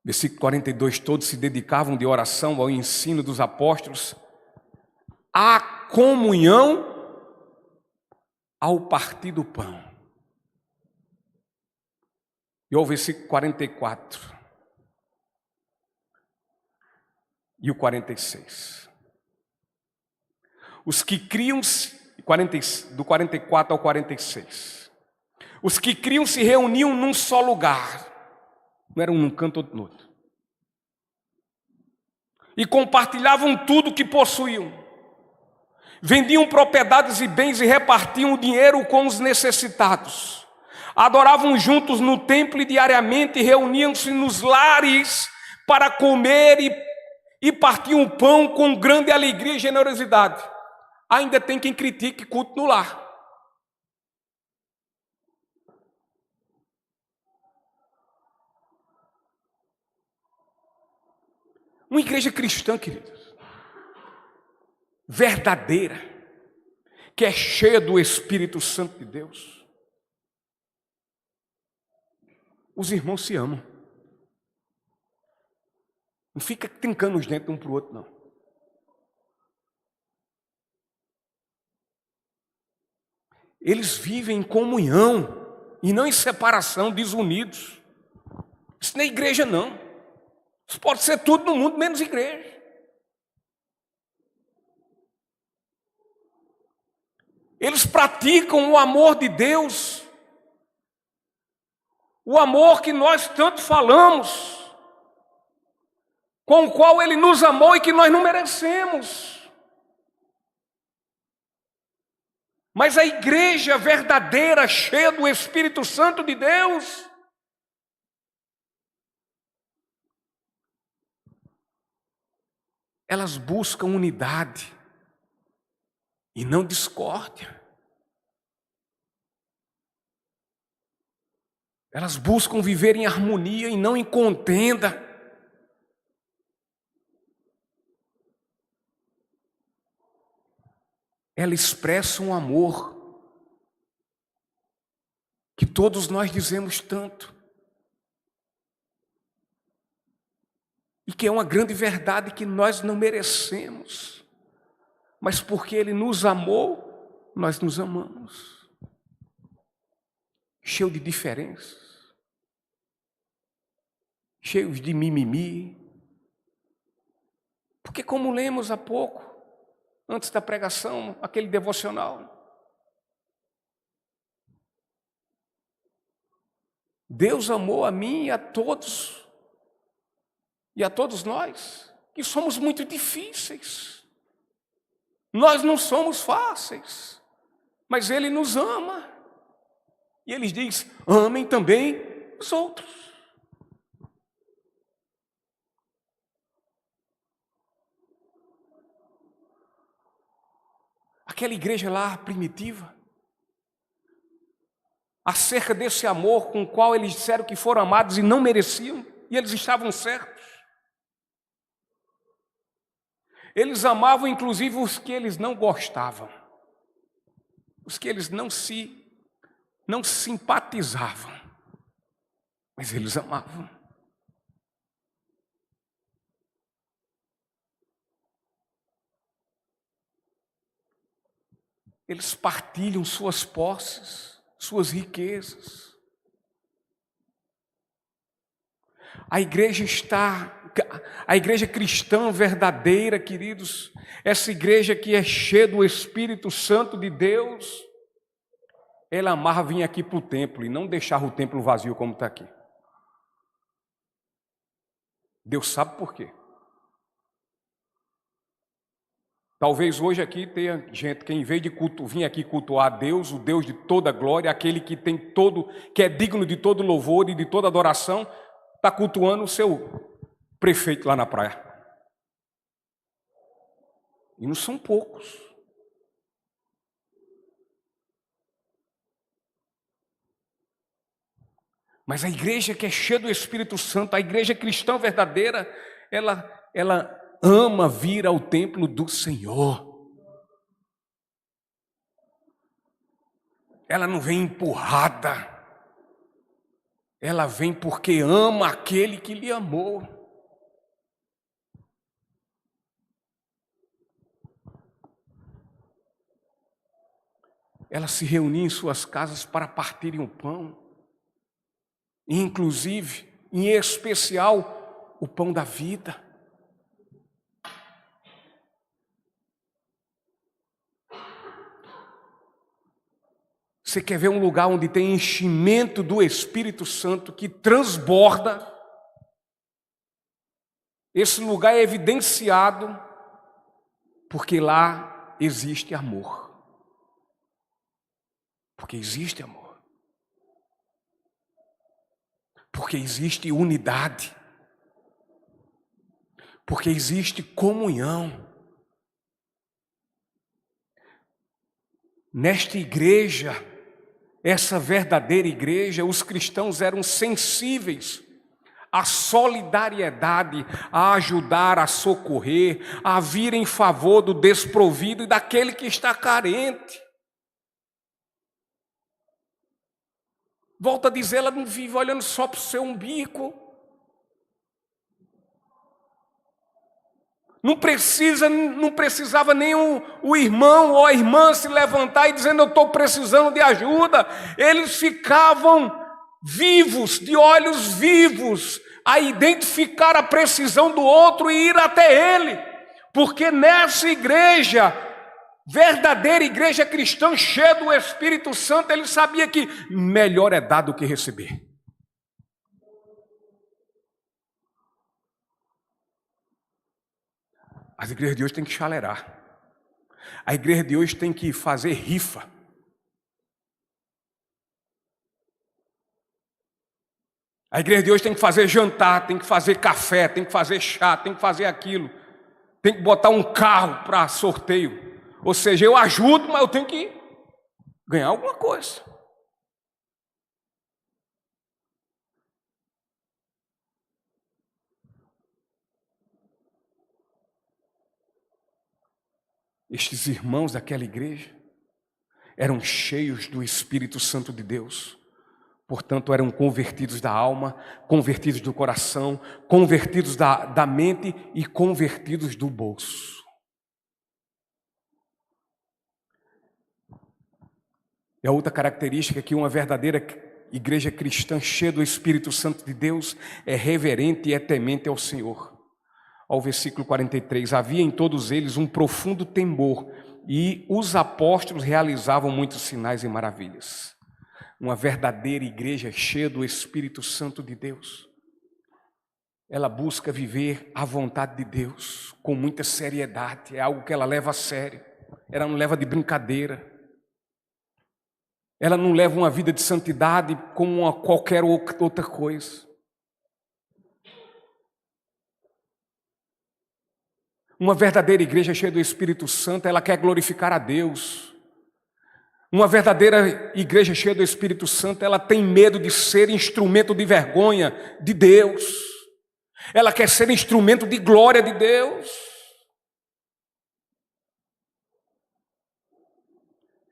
Versículo 42, todos se dedicavam de oração ao ensino dos apóstolos, à comunhão, ao partir do pão. E o versículo 44 e o 46. Os que criam, do 44 ao 46. Os que criam se reuniam num só lugar. Não era um num canto ou no outro. E compartilhavam tudo que possuíam. Vendiam propriedades e bens e repartiam o dinheiro com os necessitados. Adoravam juntos no templo e diariamente reuniam-se nos lares para comer e partiam o pão com grande alegria e generosidade. Ainda tem quem critique culto no lar. Uma igreja cristã, queridos, verdadeira, que é cheia do Espírito Santo de Deus. Os irmãos se amam. Não fica trincando os dentes um para o outro, não. Eles vivem em comunhão e não em separação, desunidos. Isso não é igreja, não. Isso pode ser tudo no mundo, menos igreja. Eles praticam o amor de Deus, o amor que nós tanto falamos, com o qual Ele nos amou e que nós não merecemos. Mas a igreja verdadeira, cheia do Espírito Santo de Deus, elas buscam unidade e não discórdia. Elas buscam viver em harmonia e não em contenda. Ela expressa um amor que todos nós dizemos tanto. E que é uma grande verdade que nós não merecemos. Mas porque Ele nos amou, nós nos amamos. Cheio de diferenças. Cheios de mimimi. Porque como lemos há pouco, antes da pregação, aquele devocional, Deus amou a mim e a todos nós, que somos muito difíceis. Nós não somos fáceis, mas Ele nos ama. E Ele diz, amem também os outros. Aquela igreja lá primitiva, acerca desse amor com o qual eles disseram que foram amados e não mereciam, e eles estavam certos. Eles amavam inclusive os que eles não gostavam. os que eles não simpatizavam, mas eles amavam. Eles partilham suas posses, suas riquezas. A igreja cristã verdadeira, queridos, essa igreja que é cheia do Espírito Santo de Deus, ela amava vir aqui para o templo e não deixar o templo vazio como está aqui. Deus sabe por quê. Talvez hoje aqui tenha gente que, em vez de vir aqui cultuar a Deus, o Deus de toda glória, aquele que que é digno de todo louvor e de toda adoração, está cultuando o seu prefeito lá na praia. E não são poucos. Mas a igreja que é cheia do Espírito Santo, a igreja cristã verdadeira, ela ama vir ao templo do Senhor. Ela não vem empurrada. Ela vem porque ama aquele que lhe amou. Ela se reunia em suas casas para partirem o pão. Inclusive, em especial, o pão da vida. Você quer ver um lugar onde tem enchimento do Espírito Santo que transborda? Esse lugar é evidenciado porque lá existe amor. Porque existe amor. Porque existe unidade. Porque existe comunhão. Nesta igreja, essa verdadeira igreja, os cristãos eram sensíveis à solidariedade, a ajudar, a socorrer, a vir em favor do desprovido e daquele que está carente. Volto a dizer, ela não vive olhando só para o seu umbigo. Não precisava nem o irmão ou a irmã se levantar e dizendo: eu estou precisando de ajuda. Eles ficavam vivos, de olhos vivos, a identificar a precisão do outro e ir até ele. Porque nessa igreja, verdadeira igreja cristã, cheia do Espírito Santo, ele sabia que melhor é dar do que receber. As igrejas de hoje têm que chalerar. A igreja de hoje tem que fazer rifa. A igreja de hoje tem que fazer jantar, tem que fazer café, tem que fazer chá, tem que fazer aquilo. Tem que botar um carro para sorteio. Ou seja, eu ajudo, mas eu tenho que ganhar alguma coisa. Estes irmãos daquela igreja eram cheios do Espírito Santo de Deus. Portanto, eram convertidos da alma, convertidos do coração, convertidos da mente e convertidos do bolso. E a outra característica que uma verdadeira igreja cristã cheia do Espírito Santo de Deus é reverente e é temente ao Senhor. Ao versículo 43, havia em todos eles um profundo temor, e os apóstolos realizavam muitos sinais e maravilhas. Uma verdadeira igreja cheia do Espírito Santo de Deus, ela busca viver a vontade de Deus com muita seriedade, é algo que ela leva a sério, ela não leva de brincadeira, ela não leva uma vida de santidade como qualquer outra coisa. Uma verdadeira igreja cheia do Espírito Santo, ela quer glorificar a Deus. Uma verdadeira igreja cheia do Espírito Santo, ela tem medo de ser instrumento de vergonha de Deus. Ela quer ser instrumento de glória de Deus.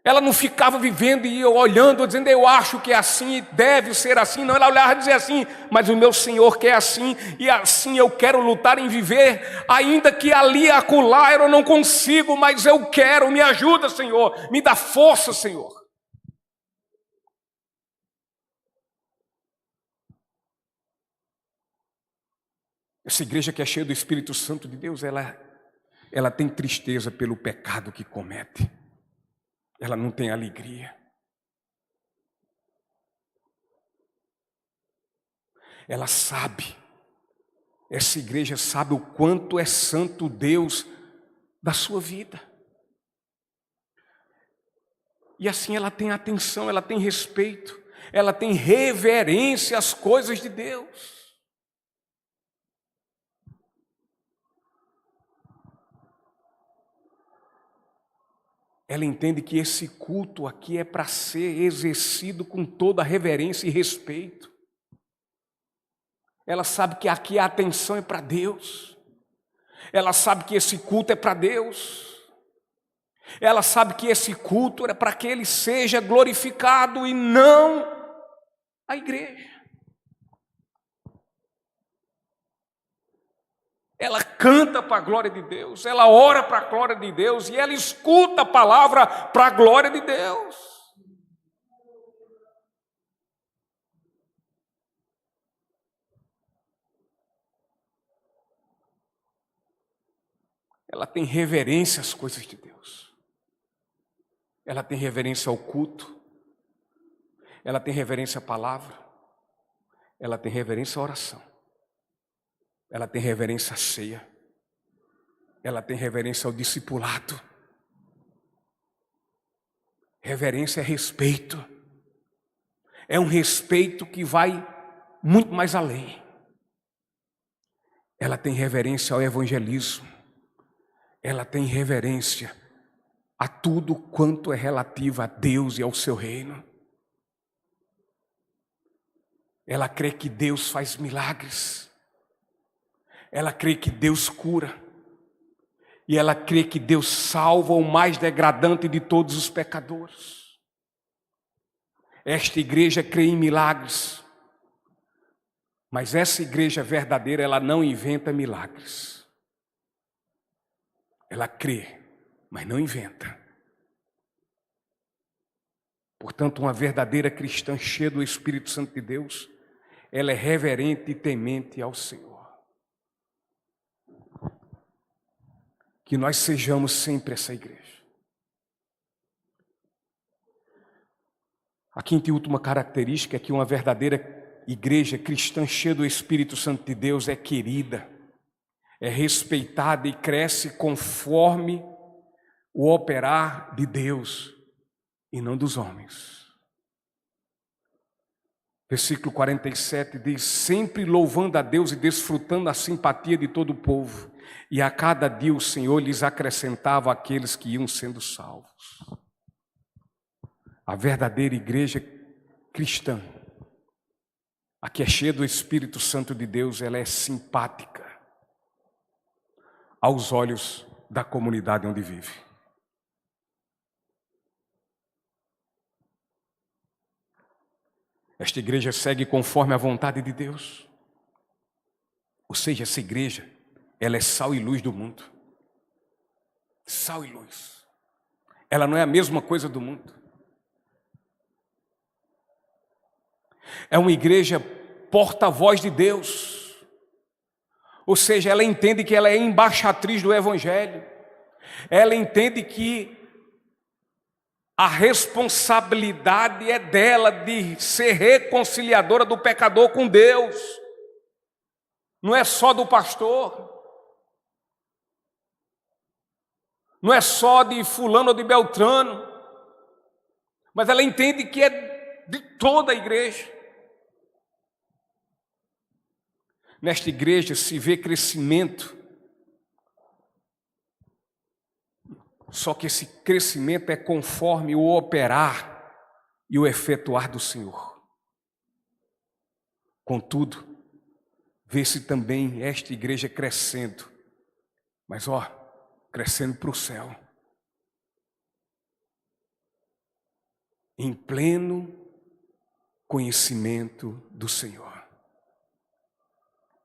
Ela não ficava vivendo e olhando, dizendo, eu acho que é assim, deve ser assim. Não, ela olhava e dizia assim, mas o meu Senhor quer assim, e assim eu quero lutar em viver, ainda que ali, acolá, eu não consigo, mas eu quero, me ajuda, Senhor, me dá força, Senhor. Essa igreja que é cheia do Espírito Santo de Deus, ela tem tristeza pelo pecado que comete. Ela não tem alegria. Ela sabe, essa igreja sabe o quanto é santo Deus da sua vida. E assim ela tem atenção, ela tem respeito, ela tem reverência às coisas de Deus. Ela entende que esse culto aqui é para ser exercido com toda reverência e respeito. Ela sabe que aqui a atenção é para Deus. Ela sabe que esse culto é para Deus. Ela sabe que esse culto é para que Ele seja glorificado e não a igreja. Ela canta para a glória de Deus, ela ora para a glória de Deus e ela escuta a palavra para a glória de Deus. Ela tem reverência às coisas de Deus. Ela tem reverência ao culto. Ela tem reverência à palavra. Ela tem reverência à oração. Ela tem reverência à ceia. Ela tem reverência ao discipulado. Reverência é respeito. É um respeito que vai muito mais além. Ela tem reverência ao evangelismo. Ela tem reverência a tudo quanto é relativo a Deus e ao seu reino. Ela crê que Deus faz milagres. Ela crê que Deus cura. E ela crê que Deus salva o mais degradante de todos os pecadores. Esta igreja crê em milagres. Mas essa igreja verdadeira, ela não inventa milagres. Ela crê, mas não inventa. Portanto, uma verdadeira cristã cheia do Espírito Santo de Deus, ela é reverente e temente ao Senhor. Que nós sejamos sempre essa igreja. A quinta e última característica é que uma verdadeira igreja cristã cheia do Espírito Santo de Deus é querida, é respeitada e cresce conforme o operar de Deus e não dos homens. Versículo 47 diz, sempre louvando a Deus e desfrutando a simpatia de todo o povo, e a cada dia o Senhor lhes acrescentava aqueles que iam sendo salvos. A verdadeira igreja cristã, a que é cheia do Espírito Santo de Deus, ela é simpática aos olhos da comunidade onde vive. Esta igreja segue conforme a vontade de Deus. Ou seja, essa igreja, ela é sal e luz do mundo. Sal e luz. Ela não é a mesma coisa do mundo. É uma igreja porta-voz de Deus. Ou seja, ela entende que ela é embaixatriz do Evangelho. Ela entende que a responsabilidade é dela de ser reconciliadora do pecador com Deus. Não é só do pastor. Não é só de fulano ou de Beltrano. Mas ela entende que é de toda a igreja. Nesta igreja se vê crescimento. Só que esse crescimento é conforme o operar e o efetuar do Senhor. Contudo, vê-se também esta igreja crescendo, mas crescendo para o céu. em pleno conhecimento do Senhor.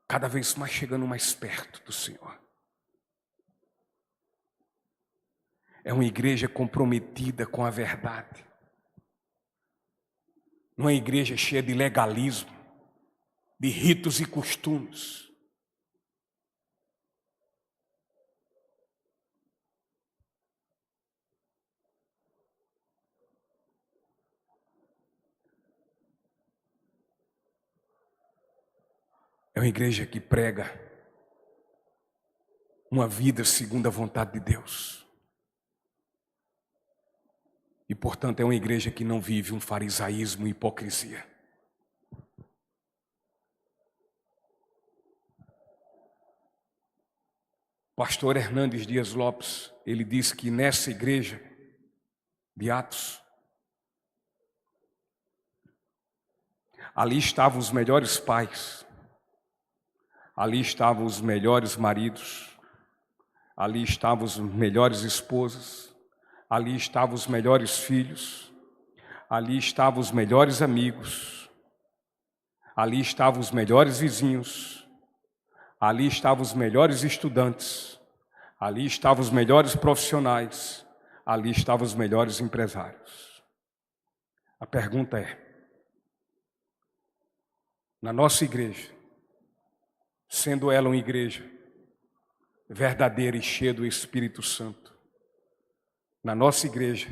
Cada vez mais chegando mais perto do Senhor. É uma igreja comprometida com a verdade. Não é uma igreja cheia de legalismo, de ritos e costumes. É uma igreja que prega uma vida segundo a vontade de Deus. E, portanto, é uma igreja que não vive um farisaísmo e hipocrisia. Pastor Hernandes Dias Lopes, ele disse que nessa igreja de Atos, ali estavam os melhores pais, ali estavam os melhores maridos, ali estavam os melhores esposas, ali estavam os melhores filhos, ali estavam os melhores amigos, ali estavam os melhores vizinhos, ali estavam os melhores estudantes, ali estavam os melhores profissionais, ali estavam os melhores empresários. A pergunta é, na nossa igreja, sendo ela uma igreja verdadeira e cheia do Espírito Santo, na nossa igreja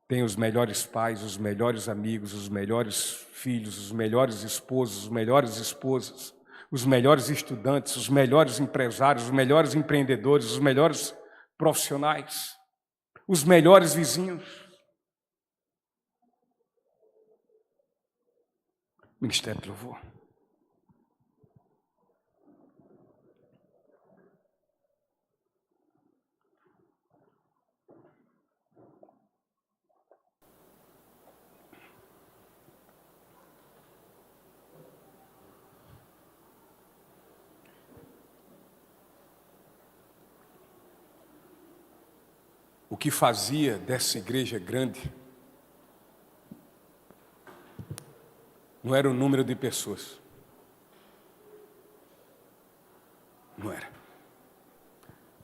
tem os melhores pais, os melhores amigos, os melhores filhos, os melhores esposos, as melhores esposas, os melhores estudantes, os melhores empresários, os melhores empreendedores, os melhores profissionais, os melhores vizinhos. Ministério de Louvor. O que fazia dessa igreja grande não era o número de pessoas. Não era.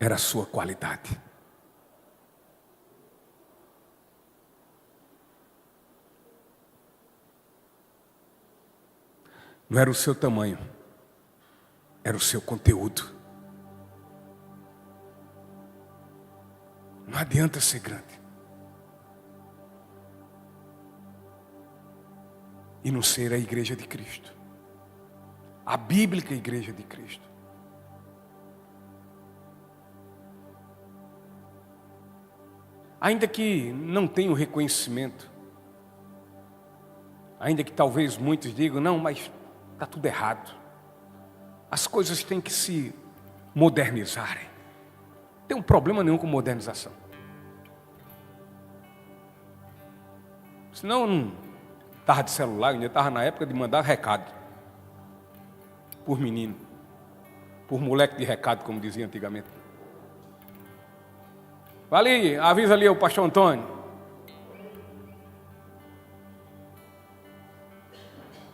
Era a sua qualidade. Não era o seu tamanho. Era o seu conteúdo. Não adianta ser grande e não ser a igreja de Cristo, a bíblica igreja de Cristo. Ainda que não tenha o reconhecimento, ainda que talvez muitos digam, não, mas está tudo errado, as coisas têm que se modernizarem. Não tem um problema nenhum com modernização. Senão não estava de celular, ainda estava na época de mandar recado. Por menino. Por moleque de recado, como dizia antigamente. Vai ali, avisa ali o pastor Antônio.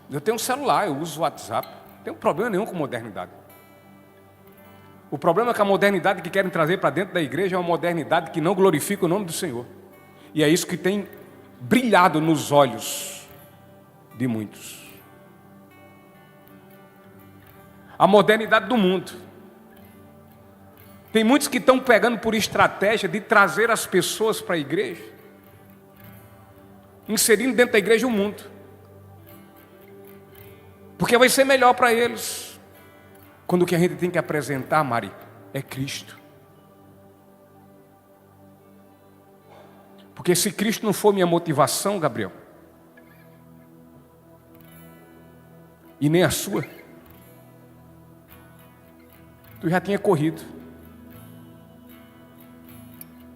Eu tenho um celular, eu uso o WhatsApp. Não tem problema nenhum com modernidade. O problema é que a modernidade que querem trazer para dentro da igreja é uma modernidade que não glorifica o nome do Senhor. E é isso que tem brilhado nos olhos de muitos. A modernidade do mundo. Tem muitos que estão pegando por estratégia de trazer as pessoas para a igreja, inserindo dentro da igreja o mundo. Porque vai ser melhor para eles. Quando o que a gente tem que apresentar, Mari, é Cristo. Porque se Cristo não for minha motivação, Gabriel, e nem a sua, tu já tinha corrido.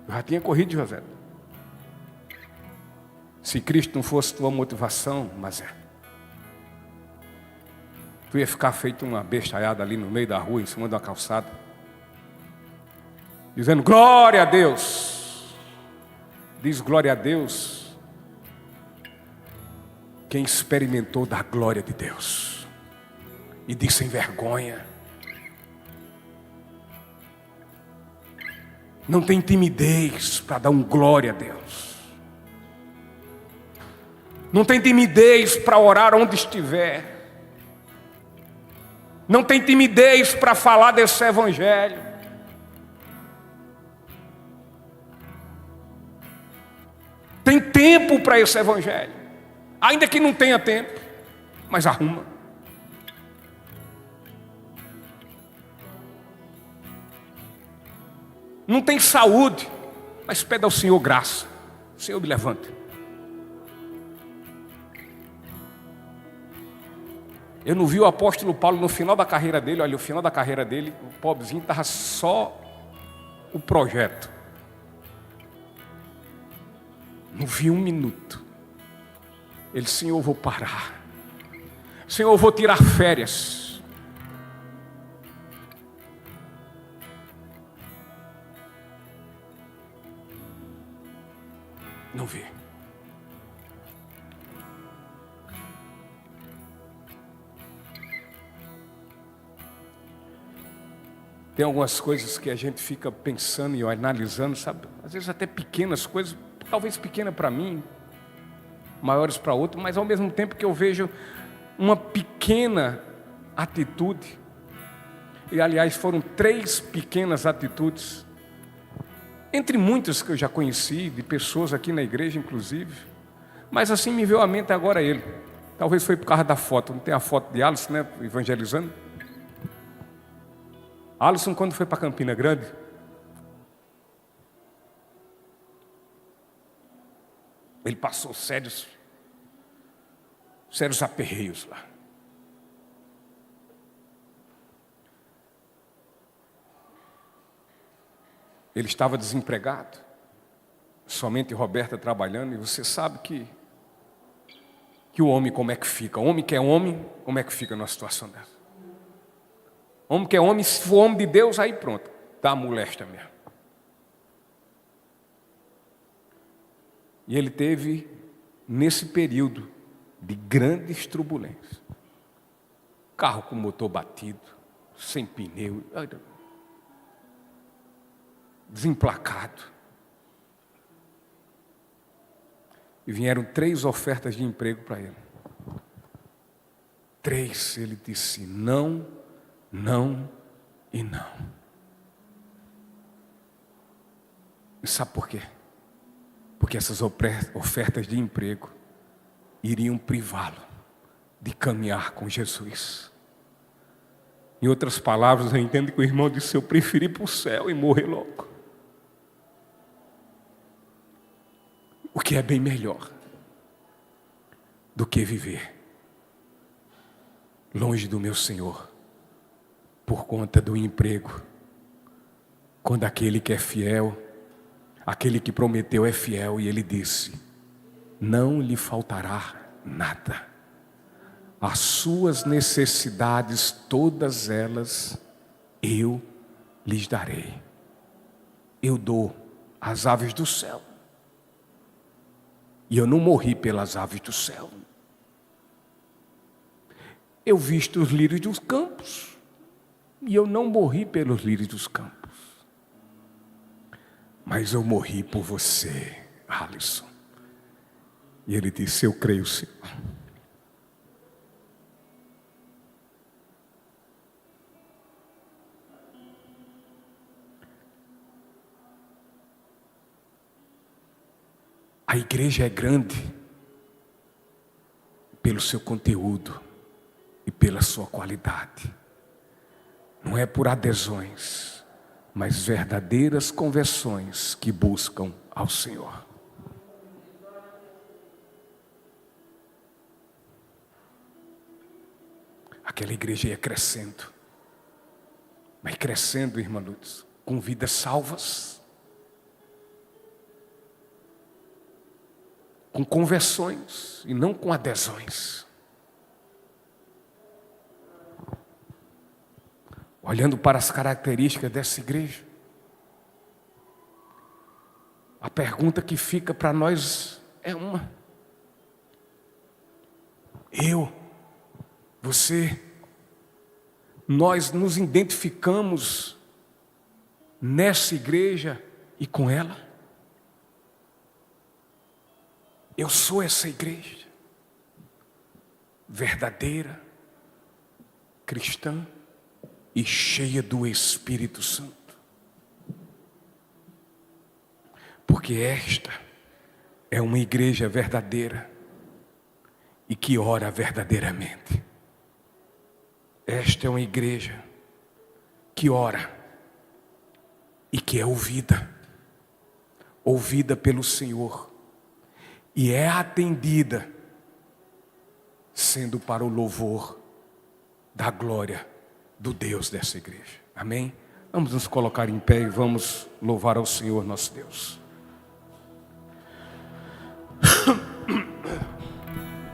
Eu já tinha corrido, José. Se Cristo não fosse tua motivação, mas tu ia ficar feito uma bestalhada ali no meio da rua, em cima da calçada, dizendo glória a Deus. Diz glória a Deus quem experimentou da glória de Deus e disse sem vergonha. Não tem timidez para dar glória a Deus. Não tem timidez para orar onde estiver. Não tem timidez para falar desse evangelho. Tem tempo para esse evangelho. Ainda que não tenha tempo, mas arruma. Não tem saúde, mas pede ao Senhor graça. Senhor, me levanta. Eu não vi o apóstolo Paulo no final da carreira dele. Olha, o final da carreira dele, o pobrezinho estava só o projeto. Não vi um minuto. Ele, Senhor, eu vou parar. Senhor, eu vou tirar férias. Não vi. Tem algumas coisas que a gente fica pensando e analisando, sabe? Às vezes até pequenas coisas, talvez pequena para mim, maiores para outro, mas ao mesmo tempo que eu vejo uma pequena atitude, e aliás foram 3 pequenas atitudes, entre muitas que eu já conheci, de pessoas aqui na igreja inclusive, mas assim me veio à mente agora ele. Talvez foi por causa da foto, não tem a foto de Alisson, né, evangelizando? Alisson, quando foi para Campina Grande, ele passou sérios aperreios lá. Ele estava desempregado, somente Roberta trabalhando, e você sabe que o homem como é que fica? O homem que é homem, como é que fica numa situação dessa? Homem que é homem, se for homem de Deus, aí pronto, dá a moléstia mesmo. E ele teve, nesse período de grandes turbulências, carro com motor batido, sem pneu, desemplacado. E vieram 3 ofertas de emprego para ele. 3, ele disse não, não e não. E sabe por quê? Porque essas ofertas de emprego iriam privá-lo de caminhar com Jesus. Em outras palavras, eu entendo que o irmão disse: eu preferi ir para o céu e morrer logo. O que é bem melhor do que viver longe do meu Senhor por conta do emprego, quando aquele que é fiel, aquele que prometeu é fiel, e ele disse: não lhe faltará nada. As suas necessidades, todas elas, eu lhes darei. Eu dou as aves do céu. E eu não morri pelas aves do céu. Eu visto os lírios dos campos. E eu não morri pelos lírios dos campos. Mas eu morri por você, Alisson. E ele disse: eu creio, Senhor. A igreja é grande pelo seu conteúdo e pela sua qualidade. Não é por adesões, mas verdadeiras conversões que buscam ao Senhor. Aquela igreja ia crescendo, mas crescendo, irmã Lourdes, com vidas salvas, com conversões e não com adesões. Olhando para as características dessa igreja, a pergunta que fica para nós é uma: Eu, você, nós nos identificamos nessa igreja e com ela. Eu sou essa igreja verdadeira, cristã e cheia do Espírito Santo. Porque esta é uma igreja verdadeira e que ora verdadeiramente. Esta é uma igreja que ora e que é ouvida pelo Senhor e é atendida, sendo para o louvor da glória do Deus dessa igreja. Amém? Vamos nos colocar em pé e vamos louvar ao Senhor nosso Deus.